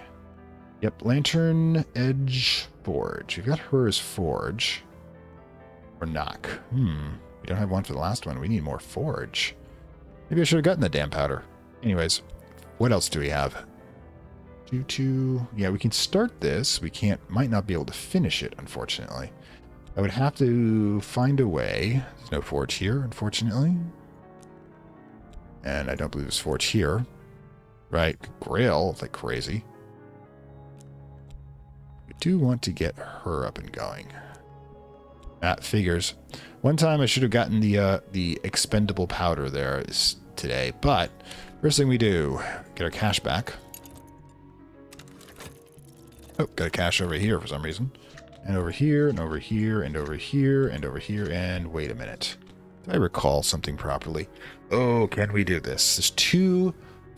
Yep, Lantern Edge Forge. We've got her as Forge. Or Knock. We don't have one for the last one. We need more Forge. Maybe I should have gotten the damn powder. Anyways, what else do we have? Yeah, we can start this. We might not be able to finish it, unfortunately. I would have to find a way. There's no forge here, unfortunately. And I don't believe there's forge here. Right, Grail like crazy. We do want to get her up and going. That figures. One time I should have gotten the expendable powder there today, but first thing we do, get our cash back. Oh, got a cache over here for some reason. And over here, and over here, and over here, and over here, and wait a minute. Did I recall something properly? Oh, can we do this? There's 2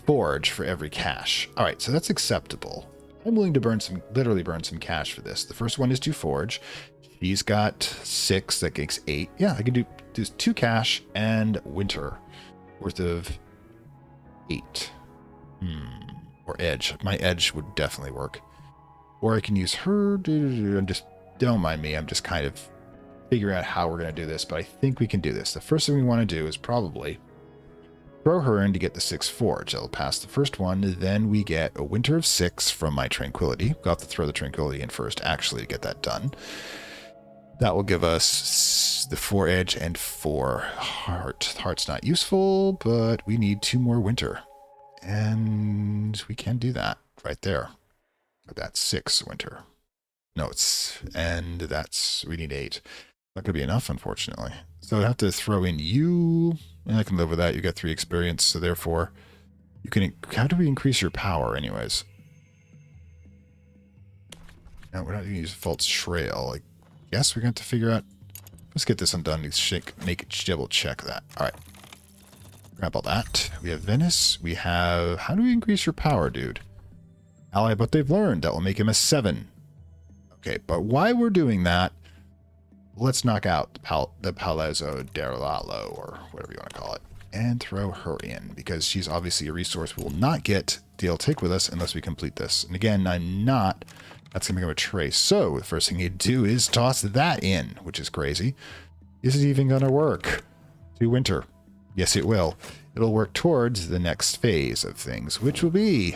forge for every cache. Alright, so that's acceptable. I'm willing to literally burn some cash for this. The first one is 2 forge. He's got 6, that makes 8. Yeah, I can do 2 cash and winter worth of 8. Or edge. My edge would definitely work. Or I can use her. Just don't mind me. I'm just kind of figuring out how we're going to do this, but I think we can do this. The first thing we want to do is probably throw her in to get the 6 forge. I'll pass the first one. Then we get a winter of 6 from my tranquility. We'll have to throw the tranquility in first, actually, to get that done. That will give us the 4 edge and 4 heart. Heart's not useful, but we need 2 more winter. And we can do that right there. That's 6 winter. No, we need 8. Not going to be enough, unfortunately. So I have to throw in you, and I can live with that. You got 3 experience, so therefore, you can. How do we increase your power, anyways? No, we're not going to use false trail. I guess we're going to have to figure out. Let's get this undone. Make it double check that. All right. Grab all that. We have Venice. We have. How do we increase your power, dude? Ally, but they've learned that will make him a 7. Okay, but while we're doing that, let's knock out the Palazzo Derlalo, or whatever you want to call it, and throw her in, because she's obviously a resource we will not get to take with us unless we complete this. And again, that's going to become a trace. So the first thing you do is toss that in, which is crazy. Is it even going to work? To winter. Yes, it will. It'll work towards the next phase of things, which will be...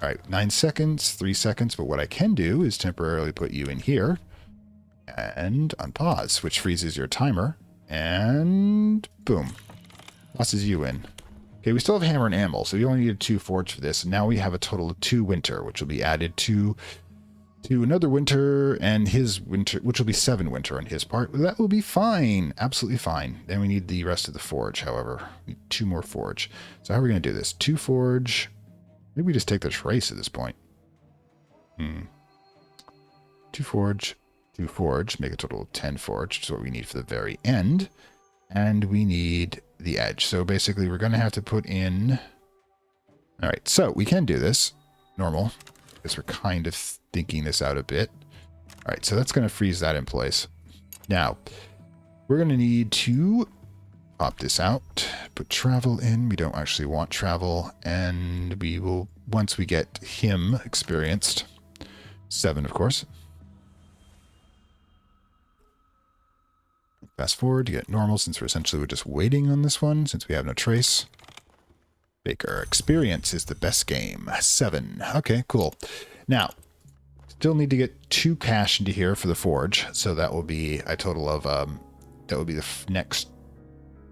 All right, 9 seconds, 3 seconds, but what I can do is temporarily put you in here and unpause, which freezes your timer, and boom, tosses you in. Okay, we still have hammer and anvil, so we only needed 2 forge for this, and now we have a total of 2 winter, which will be added to another winter, and his winter, which will be 7 winter on his part. That will be fine, absolutely fine. Then we need the rest of the forge, however. We need 2 more forge. So how are we going to do this? 2 forge... Maybe we just take the trace at this point. 2 forge, 2 forge, make a total of 10 forge, which is what we need for the very end. And we need the edge. So basically we're going to have to put in... Alright, so we can do this. Normal. Because we're kind of thinking this out a bit. Alright, so that's going to freeze that in place. Now, we're going to need to... pop this out, put travel in. We don't actually want travel, and we will, once we get him experienced, 7 of course. Fast forward to get normal, since we're just waiting on this one, since we have no trace. Baker, experience is the best game. 7. Okay, cool. Now, still need to get 2 cash into here for the forge, so that will be a total of, that will be the next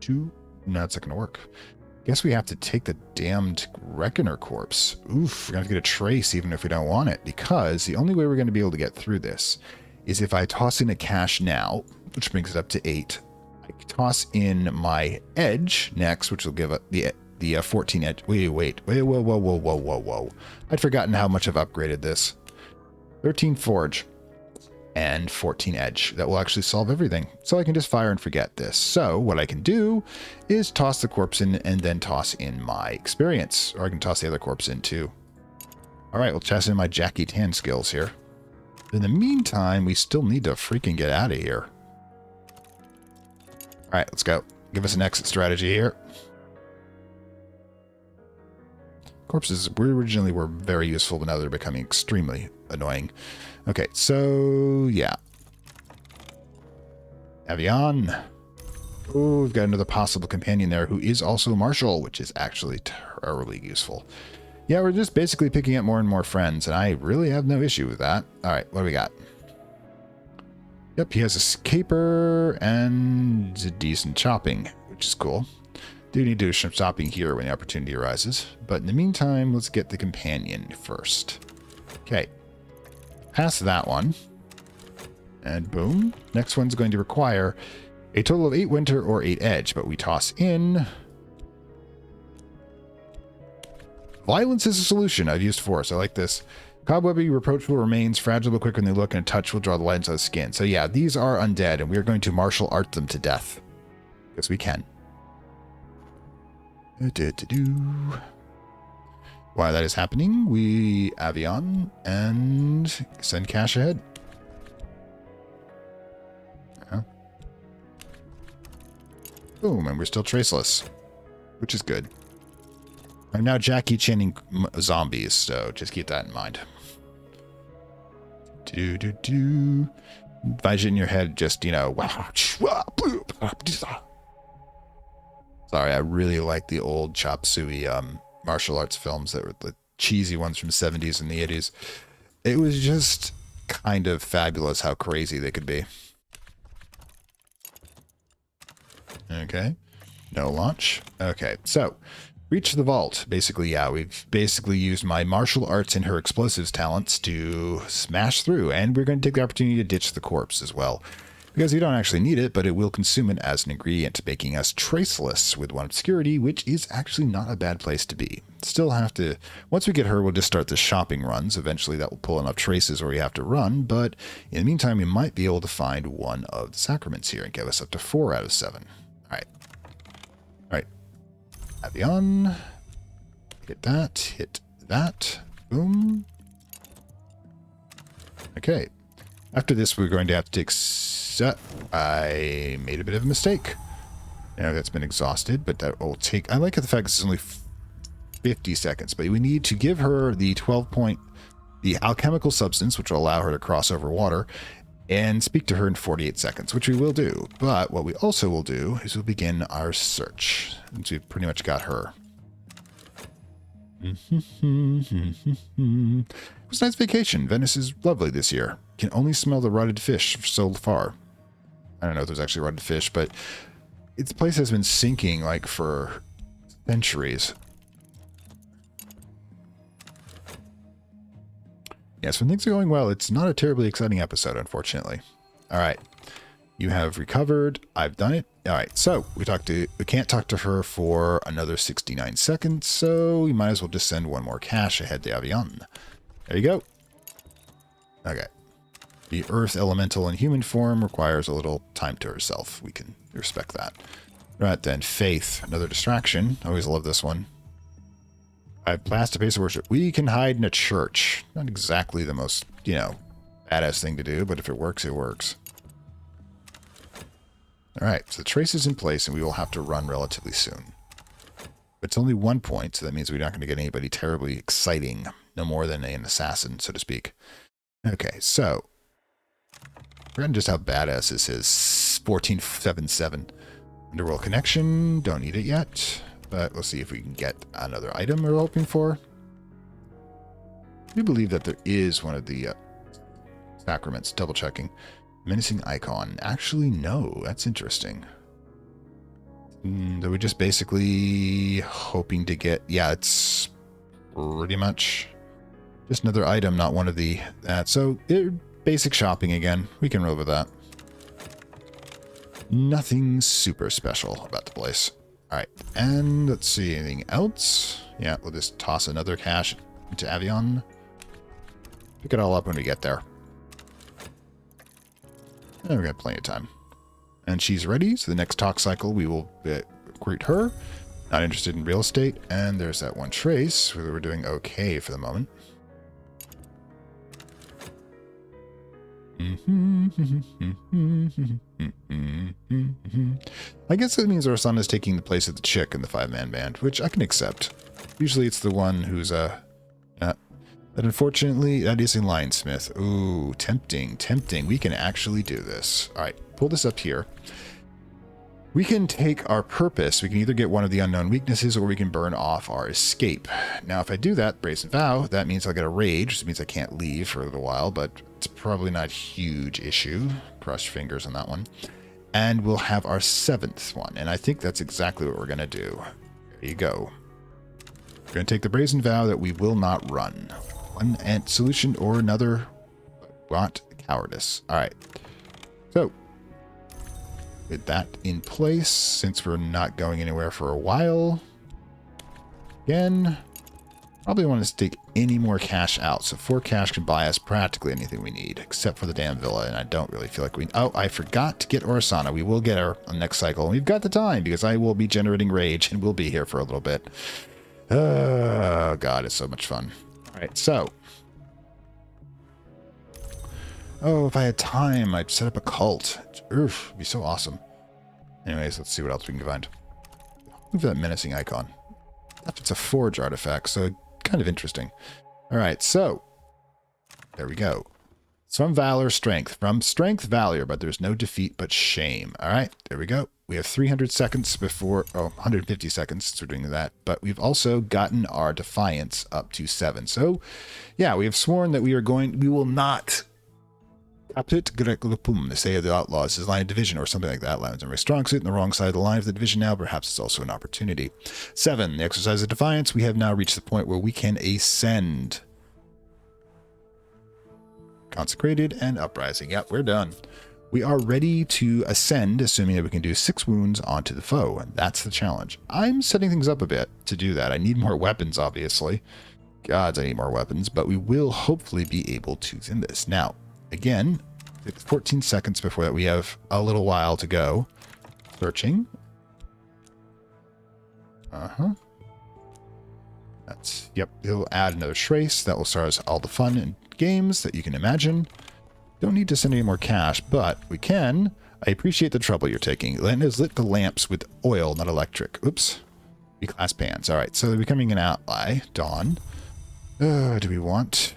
2? No, that's not going to work. Guess we have to take the damned Reckoner corpse. Oof, we're going to get a trace even if we don't want it, because the only way we're going to be able to get through this is if I toss in a cash now, which brings it up to 8. I toss in my edge next, which will give it the 14 edge. Wait, whoa. I'd forgotten how much I've upgraded this. 13 forge. And 14 edge. That will actually solve everything. So I can just fire and forget this. So what I can do is toss the corpse in and then toss in my experience. Or I can toss the other corpse in too. Alright, we'll toss in my Jackie Tan skills here. In the meantime, we still need to freaking get out of here. Alright, let's go. Give us an exit strategy here. Corpses originally were very useful, but now they're becoming extremely annoying. Okay, so yeah. Avion. Oh, we've got another possible companion there who is also Marshall, which is actually terribly useful. Yeah, we're just basically picking up more and more friends, and I really have no issue with that. All right, what do we got? Yep, he has a caper and a decent chopping, which is cool. Do need to do some chopping here when the opportunity arises. But in the meantime, let's get the companion first. Okay. Pass that one. And boom. Next one's going to require a total of 8 winter or 8 edge, but we toss in... Violence is a solution. I've used force. I like this. Cobwebby, reproachful remains, fragile but quick when they look, and a touch will draw the lines of the skin. So yeah, these are undead, and we are going to martial art them to death. Because we can. While that is happening, we avion and send cash ahead. Boom, and we're still traceless, which is good. I'm now Jackie Channing zombies, so just keep that in mind. Advise it in your head, just, you know, Sorry, I really like the old chop suey martial arts films that were the cheesy ones from the 70s and the 80s. It was just kind of fabulous how crazy they could be. Okay. No launch. Okay, so reach the vault. Basically, yeah, we've basically used my martial arts and her explosives talents to smash through, and we're going to take the opportunity to ditch the corpse as well. Because we don't actually need it, but it will consume it as an ingredient, making us traceless with 1 obscurity, which is actually not a bad place to be. Still have to, once we get her, we'll just start the shopping runs. Eventually that will pull enough traces where we have to run, but in the meantime, we might be able to find one of the sacraments here and give us up to 4 out of 7. Alright. Alright. Avion. Hit that. Boom. Okay. After this, we're going to have to take... I made a bit of a mistake. Now that's been exhausted, but that will take... I like the fact this is only 50 seconds, but we need to give her the 12-point... the alchemical substance, which will allow her to cross over water, and speak to her in 48 seconds, which we will do. But what we also will do is we'll begin our search. Since we've pretty much got her. It was a nice vacation. Venice is lovely this year. Can only smell the rotted fish so far. I don't know if there's actually rotted fish, but its place has been sinking like for centuries. Yes, when things are going well, it's not a terribly exciting episode, unfortunately. All right. You have recovered. I've done it. All right. So we can't talk to her for another 69 seconds. So we might as well just send one more cache ahead to Avion. There you go. Okay. The earth elemental in human form requires a little time to herself. We can respect that. Right then. Faith. Another distraction. Always love this one. I have plastic base of worship. We can hide in a church. Not exactly the most, badass thing to do, but if it works, it works. Alright, so the trace is in place, and we will have to run relatively soon. But it's only 1 point, so that means we're not going to get anybody terribly exciting. No more than an assassin, so to speak. Okay, so... forgetting just how badass this is. 1477. Underworld connection. Don't need it yet. But we'll see if we can get another item we're hoping for. I do believe that there is one of the sacraments. Double checking. Menacing icon. Actually, no. That's interesting. Are we just basically hoping to get... yeah, it's pretty much just another item, not one of the... so, basic shopping again. We can roll with that. Nothing super special about the place. Alright, and let's see, anything else? Yeah, we'll just toss another cache into Avion. Pick it all up when we get there. And we got plenty of time. And she's ready, so the next talk cycle we will recruit her. Not interested in real estate, and there's that one trace where we're doing okay for the moment. I guess that means Orisana is taking the place of the chick in the 5-man band, which I can accept. Usually it's the one who's but unfortunately that is a linesmith. Ooh, tempting. We can actually do this. Alright, pull this up here. We can take our purpose. We can either get one of the unknown weaknesses, or we can burn off our escape. Now, if I do that, brazen vow, that means I'll get a rage, which means I can't leave for a little while, but it's probably not a huge issue. Cross your fingers on that one. And we'll have our 7th one, and I think that's exactly what we're going to do. There you go. We're going to take the brazen vow that we will not run. One solution or another, but cowardice. All right. So, with that in place, since we're not going anywhere for a while, again, probably want to take any more cash out. So 4 cash can buy us practically anything we need, except for the damn villa, and I don't really feel like we... oh, I forgot to get Orisana. We will get her on next cycle, and we've got the time, because I will be generating rage, and we'll be here for a little bit. Oh, God, it's so much fun. All right, so... oh, if I had time, I'd set up a cult. Oof, it'd be so awesome. Anyways, let's see what else we can find. Move that menacing icon. It's a forge artifact, so kind of interesting. Alright, so there we go. From valor, strength. From strength, valor, but there's no defeat but shame. Alright, there we go. We have 300 seconds before, 150 seconds since we're doing that, but we've also gotten our defiance up to 7. So, yeah, we have sworn that we will not capit greculum, the say of the outlaws, is line of division or something like that. Lions are very strong suit in the wrong side of the line of the division now. Perhaps it's also an opportunity. 7, the exercise of defiance. We have now reached the point where we can ascend. Consecrated and uprising. Yep, we're done. We are ready to ascend, assuming that we can do 6 wounds onto the foe, and that's the challenge. I'm setting things up a bit to do that. I need more weapons, obviously. Gods, I need more weapons, but we will hopefully be able to in this. Now, again, 14 seconds before that. We have a little while to go. Searching. That's, yep, it'll add another trace. That will start us all the fun and games that you can imagine. Don't need to send any more cash, but we can. I appreciate the trouble you're taking. Len has lit the lamps with oil, not electric. Oops. B-class pans. All right, so they're becoming an ally. Dawn. Do we want...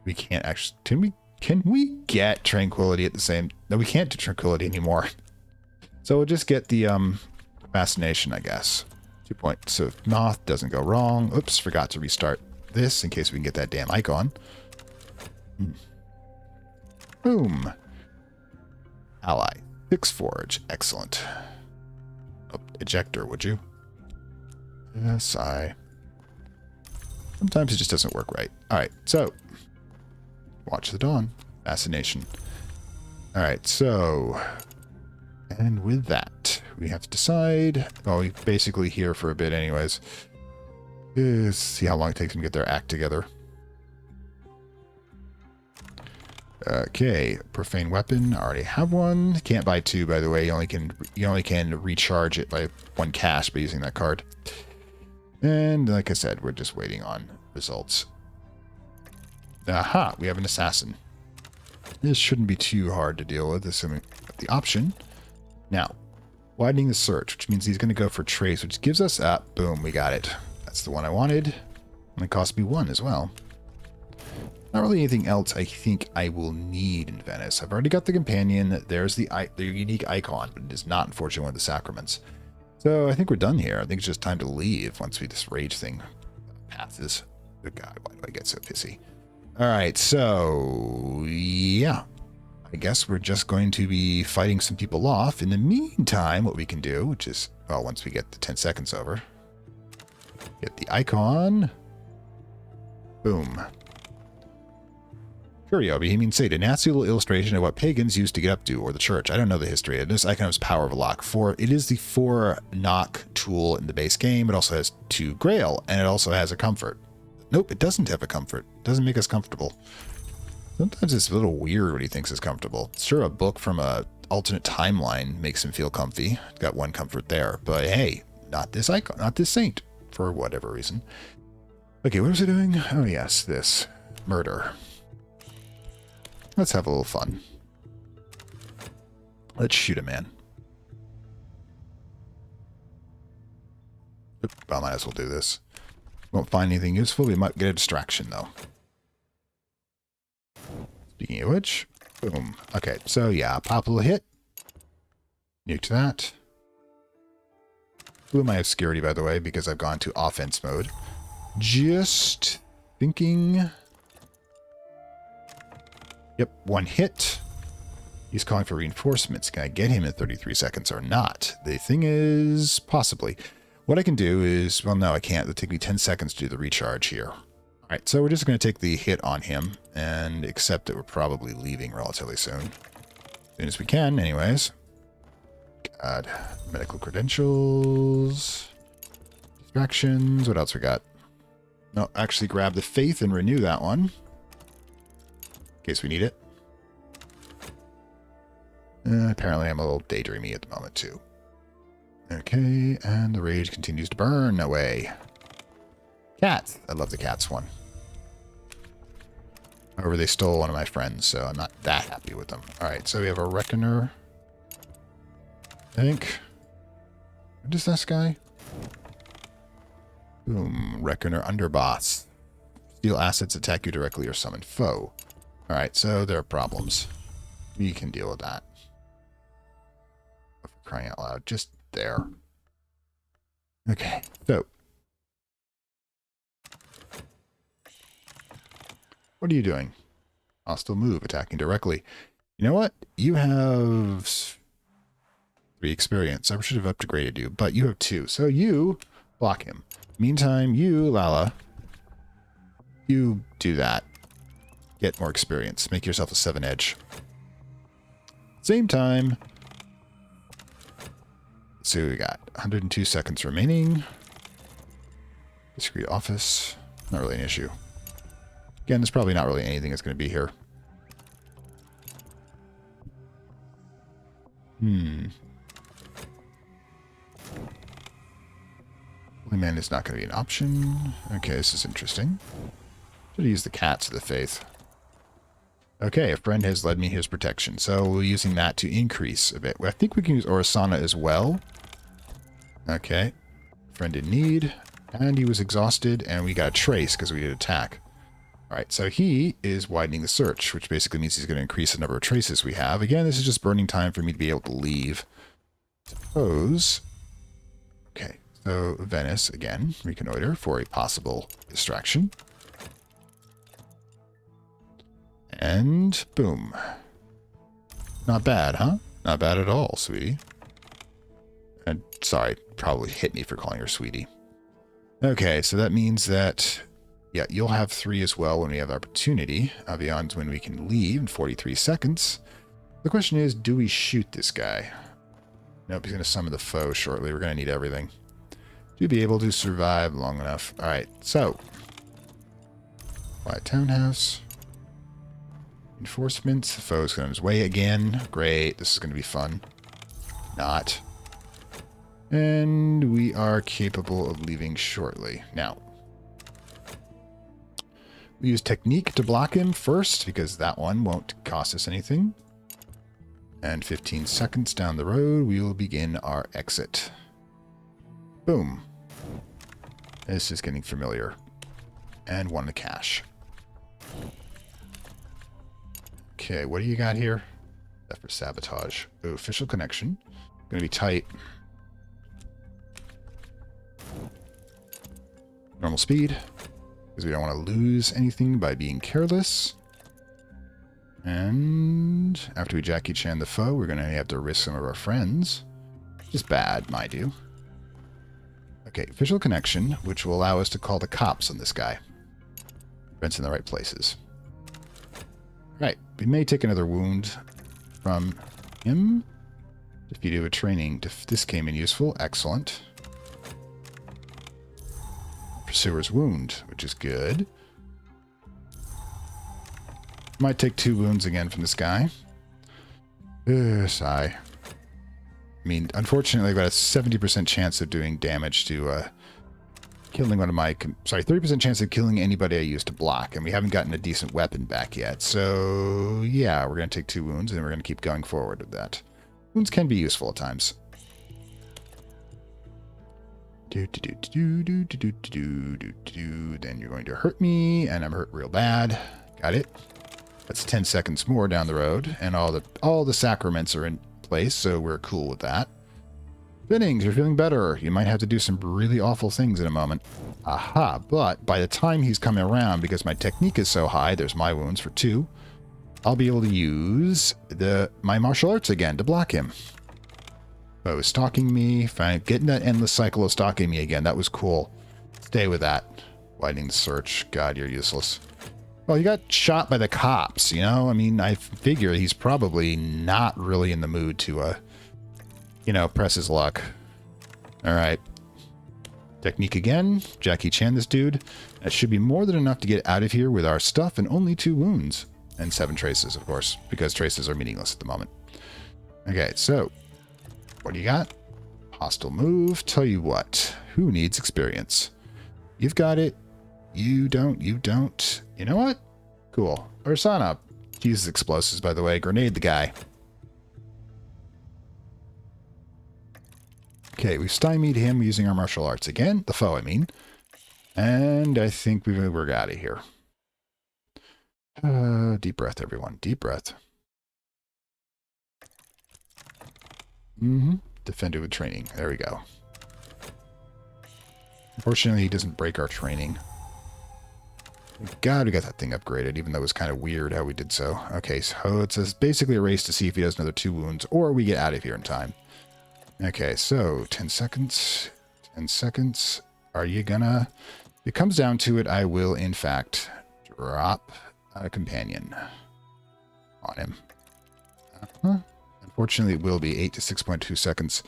We can't actually... Can we get tranquility at the same... No, we can't do tranquility anymore. So we'll just get the fascination, I guess. 2 points. So if Moth doesn't go wrong... Oops, forgot to restart this in case we can get that damn icon. Boom. Ally. 6 forge. Excellent. Oh, ejector, would you? Yes, Sometimes it just doesn't work right. Alright, so... Watch the dawn. Fascination. Alright, so... And with that, we have to decide... Well, we're basically here for a bit anyways. See how long it takes them to get their act together. Okay, profane weapon. I already have one. Can't buy 2, by the way. You only can recharge it by 1 cash by using that card. And like I said, we're just waiting on results. Aha, we have an assassin. This shouldn't be too hard to deal with, assuming the option. Now, widening the search, which means he's going to go for trace, which gives us up. Boom, we got it. That's the one I wanted. And it cost me 1 as well. Not really anything else I think I will need in Venice. I've already got the companion. There's the unique icon, but it is not, unfortunately, one of the sacraments. So I think we're done here. I think it's just time to leave once this rage thing passes. Good God, why do I get so pissy? All right, so yeah. I guess we're just going to be fighting some people off. In the meantime, what we can do, which is, well, once we get the 10 seconds over, get the icon. Boom. Curio, Bohemian State, a nasty little illustration of what pagans used to get up to, or the church. I don't know the history. This icon has power of a lock. It is the 4 knock tool in the base game. It also has 2 grail, and it also has a comfort. Nope, it doesn't have a comfort. It doesn't make us comfortable. Sometimes it's a little weird when he thinks it's comfortable. Sure, a book from a alternate timeline makes him feel comfy. It's got 1 comfort there, but hey, not this icon, not this saint, for whatever reason. Okay, what was it doing? Oh yes, this. Murder. Let's have a little fun. Let's shoot a man. Oop, I might as well do this. Won't find anything useful. We might get a distraction, though. Speaking of which, boom. Okay, so yeah, pop a little hit. Nuke that. Blew my obscurity, by the way, because I've gone to offense mode. Just thinking... Yep, 1 hit. He's calling for reinforcements. Can I get him in 33 seconds or not? The thing is, possibly. What I can do is, well, no, I can't. It'll take me 10 seconds to do the recharge here. All right, so we're just going to take the hit on him and accept that we're probably leaving relatively soon. As soon as we can, anyways. God. Medical credentials. Distractions. What else we got? No, actually grab the faith and renew that one. In case we need it. Apparently I'm a little daydreamy at the moment too. Okay, and the rage continues to burn away. Cats. I love the cats one. However, they stole one of my friends, so I'm not that happy with them. Alright, so we have a Reckoner. I think. What is this guy? Boom. Reckoner Underboss. Steal assets, attack you directly, or summon foe. Alright, so there are problems. We can deal with that. For crying out loud. Just there. Okay, so. What are you doing? Hostile move, attacking directly. You know what? You have 3 experience. I should have upgraded you, but you have 2. So you block him. Meantime, you, Lala, you do that. Get more experience. Make yourself a 7 edge. Same time. Let's see what we got. 102 seconds remaining. Discreet office. Not really an issue. Again, there's probably not really anything that's going to be here. Holy Man is not going to be an option. Okay, this is interesting. Should have used the Cats of the Faith. Okay, a friend has led me his protection. So we're using that to increase a bit. I think we can use Orisana as well. Okay. Friend in need. And he was exhausted, and we got a trace because we did attack. Alright, so he is widening the search, which basically means he's going to increase the number of traces we have. Again, this is just burning time for me to be able to leave. Suppose. Okay, so Venice, again, reconnoiter for a possible distraction. And boom. Not bad, huh? Not bad at all, sweetie. And sorry, probably hit me for calling her sweetie. Okay, so that means that, yeah, you'll have 3 as well when we have opportunity. Beyond when we can leave in 43 seconds. The question is, do we shoot this guy? Nope, he's going to summon the foe shortly. We're going to need everything to be able to survive long enough. Alright, so. Quiet townhouse. Enforcement. The foe's going his way again. Great, this is going to be fun. Not. And we are capable of leaving shortly. Now. We use technique to block him first, because that one won't cost us anything. And 15 seconds down the road, we will begin our exit. Boom. This is getting familiar. And 1 to cash. Okay, what do you got here? That for sabotage. Ooh, official connection. Gonna be tight. Normal speed. Because we don't want to lose anything by being careless. And after we Jackie Chan the foe, we're going to have to risk some of our friends. Which is bad, mind you. Okay, official connection, which will allow us to call the cops on this guy. Events in the right places. Right, we may take another wound from him. Defeated with training. This came in useful. Excellent. Pursuer's wound, which is good. Might take 2 wounds again from this guy. Sigh. I mean, unfortunately, I've got a 70% chance of doing damage to killing one of my... Sorry, 30% chance of killing anybody I used to block, and we haven't gotten a decent weapon back yet. So, yeah, we're going to take 2 wounds, and we're going to keep going forward with that. Wounds can be useful at times. Then you're going to hurt me, and I'm hurt real bad. Got it. That's 10 seconds more down the road, and all the sacraments are in place, so we're cool with that. Finnings, you're feeling better. You might have to do some really awful things in a moment. Aha, but by the time he's coming around, because my technique is so high, there's my wounds for 2, I'll be able to use my martial arts again to block him. Oh, stalking me, getting that endless cycle of stalking me again. That was cool. Stay with that. Widening the search. God, you're useless. Well, you got shot by the cops, you know? I mean, I figure he's probably not really in the mood to, press his luck. All right. Technique again. Jackie Chan this dude. That should be more than enough to get out of here with our stuff and only 2 wounds. And 7 traces, of course, because traces are meaningless at the moment. Okay, so... What do you got? Hostile move. Tell you what. Who needs experience? You've got it. You don't. You don't. You know what? Cool. Orisana. She uses explosives, by the way. Grenade the guy. Okay, we've stymied him using our martial arts again. The foe, I mean. And I think we're out of here. Deep breath, everyone. Deep breath. defended with training. There we go. Unfortunately, he doesn't break our training. God, we got that thing upgraded, even though it was kind of weird how we did so. Okay, so it's basically a race to see if he does another 2 wounds, or we get out of here in time. Okay, so 10 seconds. 10 seconds. Are you gonna... If it comes down to it, I will, in fact, drop a companion on him. Unfortunately, it will be 8 to 6.2 seconds.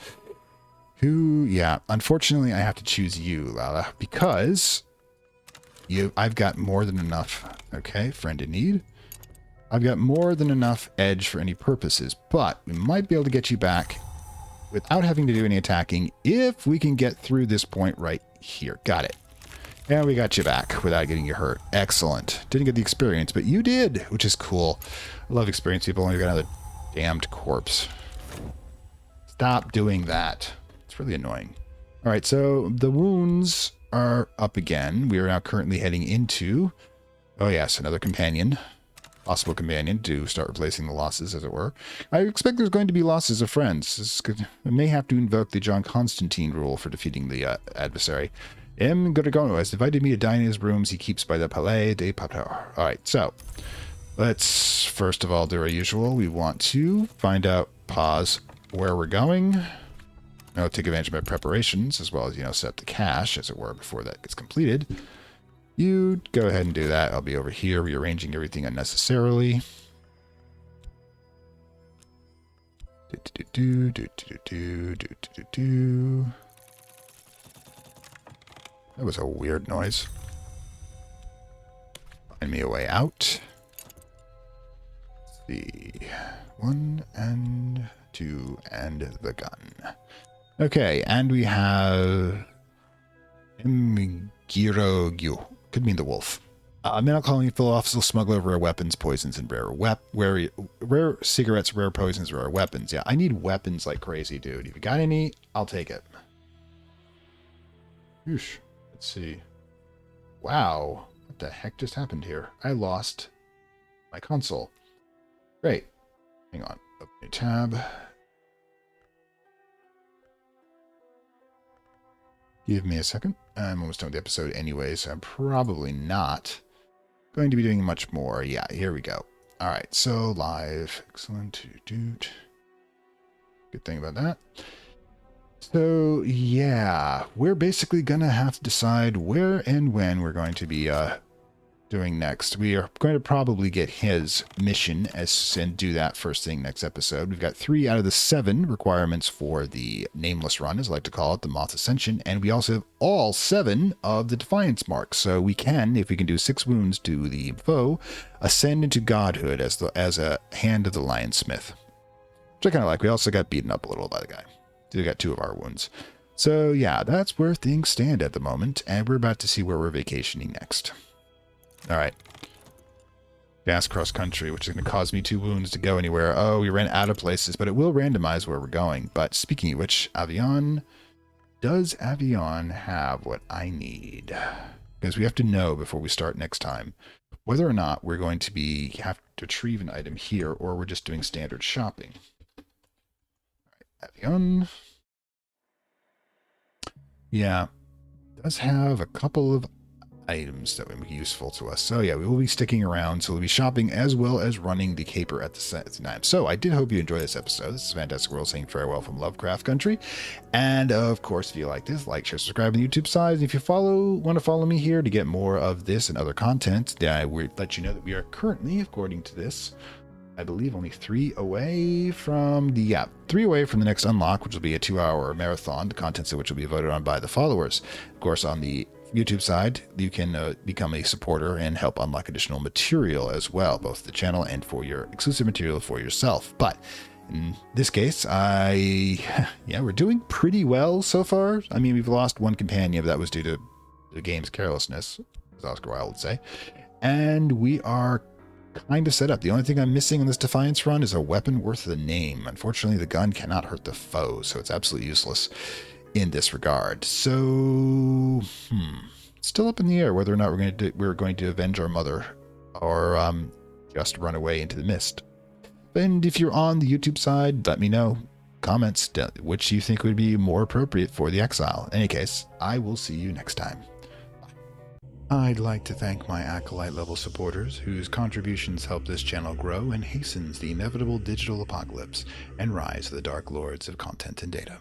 Yeah, unfortunately, I have to choose you, Lala, because... I've got more than enough. Okay, friend in need. I've got more than enough edge for any purposes, but we might be able to get you back without having to do any attacking if we can get through this point right here. Got it. And we got you back without getting you hurt. Excellent. Didn't get the experience, but you did, which is cool. I love experience people when you've got another damned corpse. Stop doing that. It's really annoying. All right, so the wounds are up again. We are now currently heading into, oh yes, another companion, possible companion to start replacing the losses, as it were. I expect there's going to be losses of friends. I may have to invoke the John Constantine rule for defeating the adversary. M. Gorgono has divided me to dine in his rooms he keeps by the Palais des Papeurs. All right, so let's first of all do our usual. We want to find out, pause, where we're going. I'll take advantage of my preparations, as well as, set the cache, as it were, before that gets completed. You go ahead and do that. I'll be over here rearranging everything unnecessarily. That was a weird noise. Find me a way out. Let's see. 1 and 2 and the gun. Okay, and we have Mgirogyu. Could mean the wolf. Men calling philosophical smuggler, rare weapons, poisons, and rare cigarettes, rare poisons, rare weapons. Yeah, I need weapons like crazy, dude. If you got any, I'll take it. Whoosh. Let's see. Wow. What the heck just happened here? I lost my console. Great. Hang on. Open a tab. Give me a second. I'm almost done with the episode anyway, so I'm probably not going to be doing much more. Yeah, here we go. All right, so live. Excellent. Good thing about that. So, yeah, we're basically going to have to decide where and when we're going to be doing next. We are going to probably get his mission and do that first thing next episode. We've got 3 out of the 7 requirements for the Nameless Run, as I like to call it, the Moth Ascension, and we also have all 7 of the Defiance marks. So we can, if we can do 6 wounds to the foe, ascend into godhood as a Hand of the Lionsmith. Which I kind of like. We also got beaten up a little by the guy. We got 2 of our wounds. So yeah, that's where things stand at the moment, and we're about to see where we're vacationing next. All right. Gas cross country, which is going to cause me 2 wounds to go anywhere. Oh, we ran out of places, but it will randomize where we're going. But speaking of which, Avion, does Avion have what I need? Because we have to know before we start next time whether or not we're going to have to retrieve an item here, or we're just doing standard shopping. All right, Avion. Yeah, does have a couple of items that would be useful to us. So yeah, we will be sticking around. So we'll be shopping as well as running the caper at the same time. So I did hope you enjoyed this episode. This is Fantastic World saying farewell from Lovecraft Country. And of course, if you like this, like, share, subscribe on the YouTube side. And if you want to follow me here to get more of this and other content, then I will let you know that we are currently, according to this, I believe only 3 away from the next unlock, which will be a 2-hour marathon, the contents of which will be voted on by the followers. Of course, on the YouTube side, you can become a supporter and help unlock additional material as well, both the channel and for your exclusive material for yourself. But in this case, we're doing pretty well so far. I mean, we've lost 1 companion, but that was due to the game's carelessness, as Oscar Wilde would say. And we are kind of set up. The only thing I'm missing on this Defiance run is a weapon worth the name. Unfortunately, the gun cannot hurt the foe, so it's absolutely useless in this regard. So, still up in the air whether or not we're going to avenge our mother or just run away into the mist. And if you're on the YouTube side, let me know. comments which you think would be more appropriate for the Exile. In any case, I will see you next time. I'd like to thank my Acolyte level supporters, whose contributions help this channel grow and hastens the inevitable digital apocalypse and rise of the Dark Lords of Content and Data.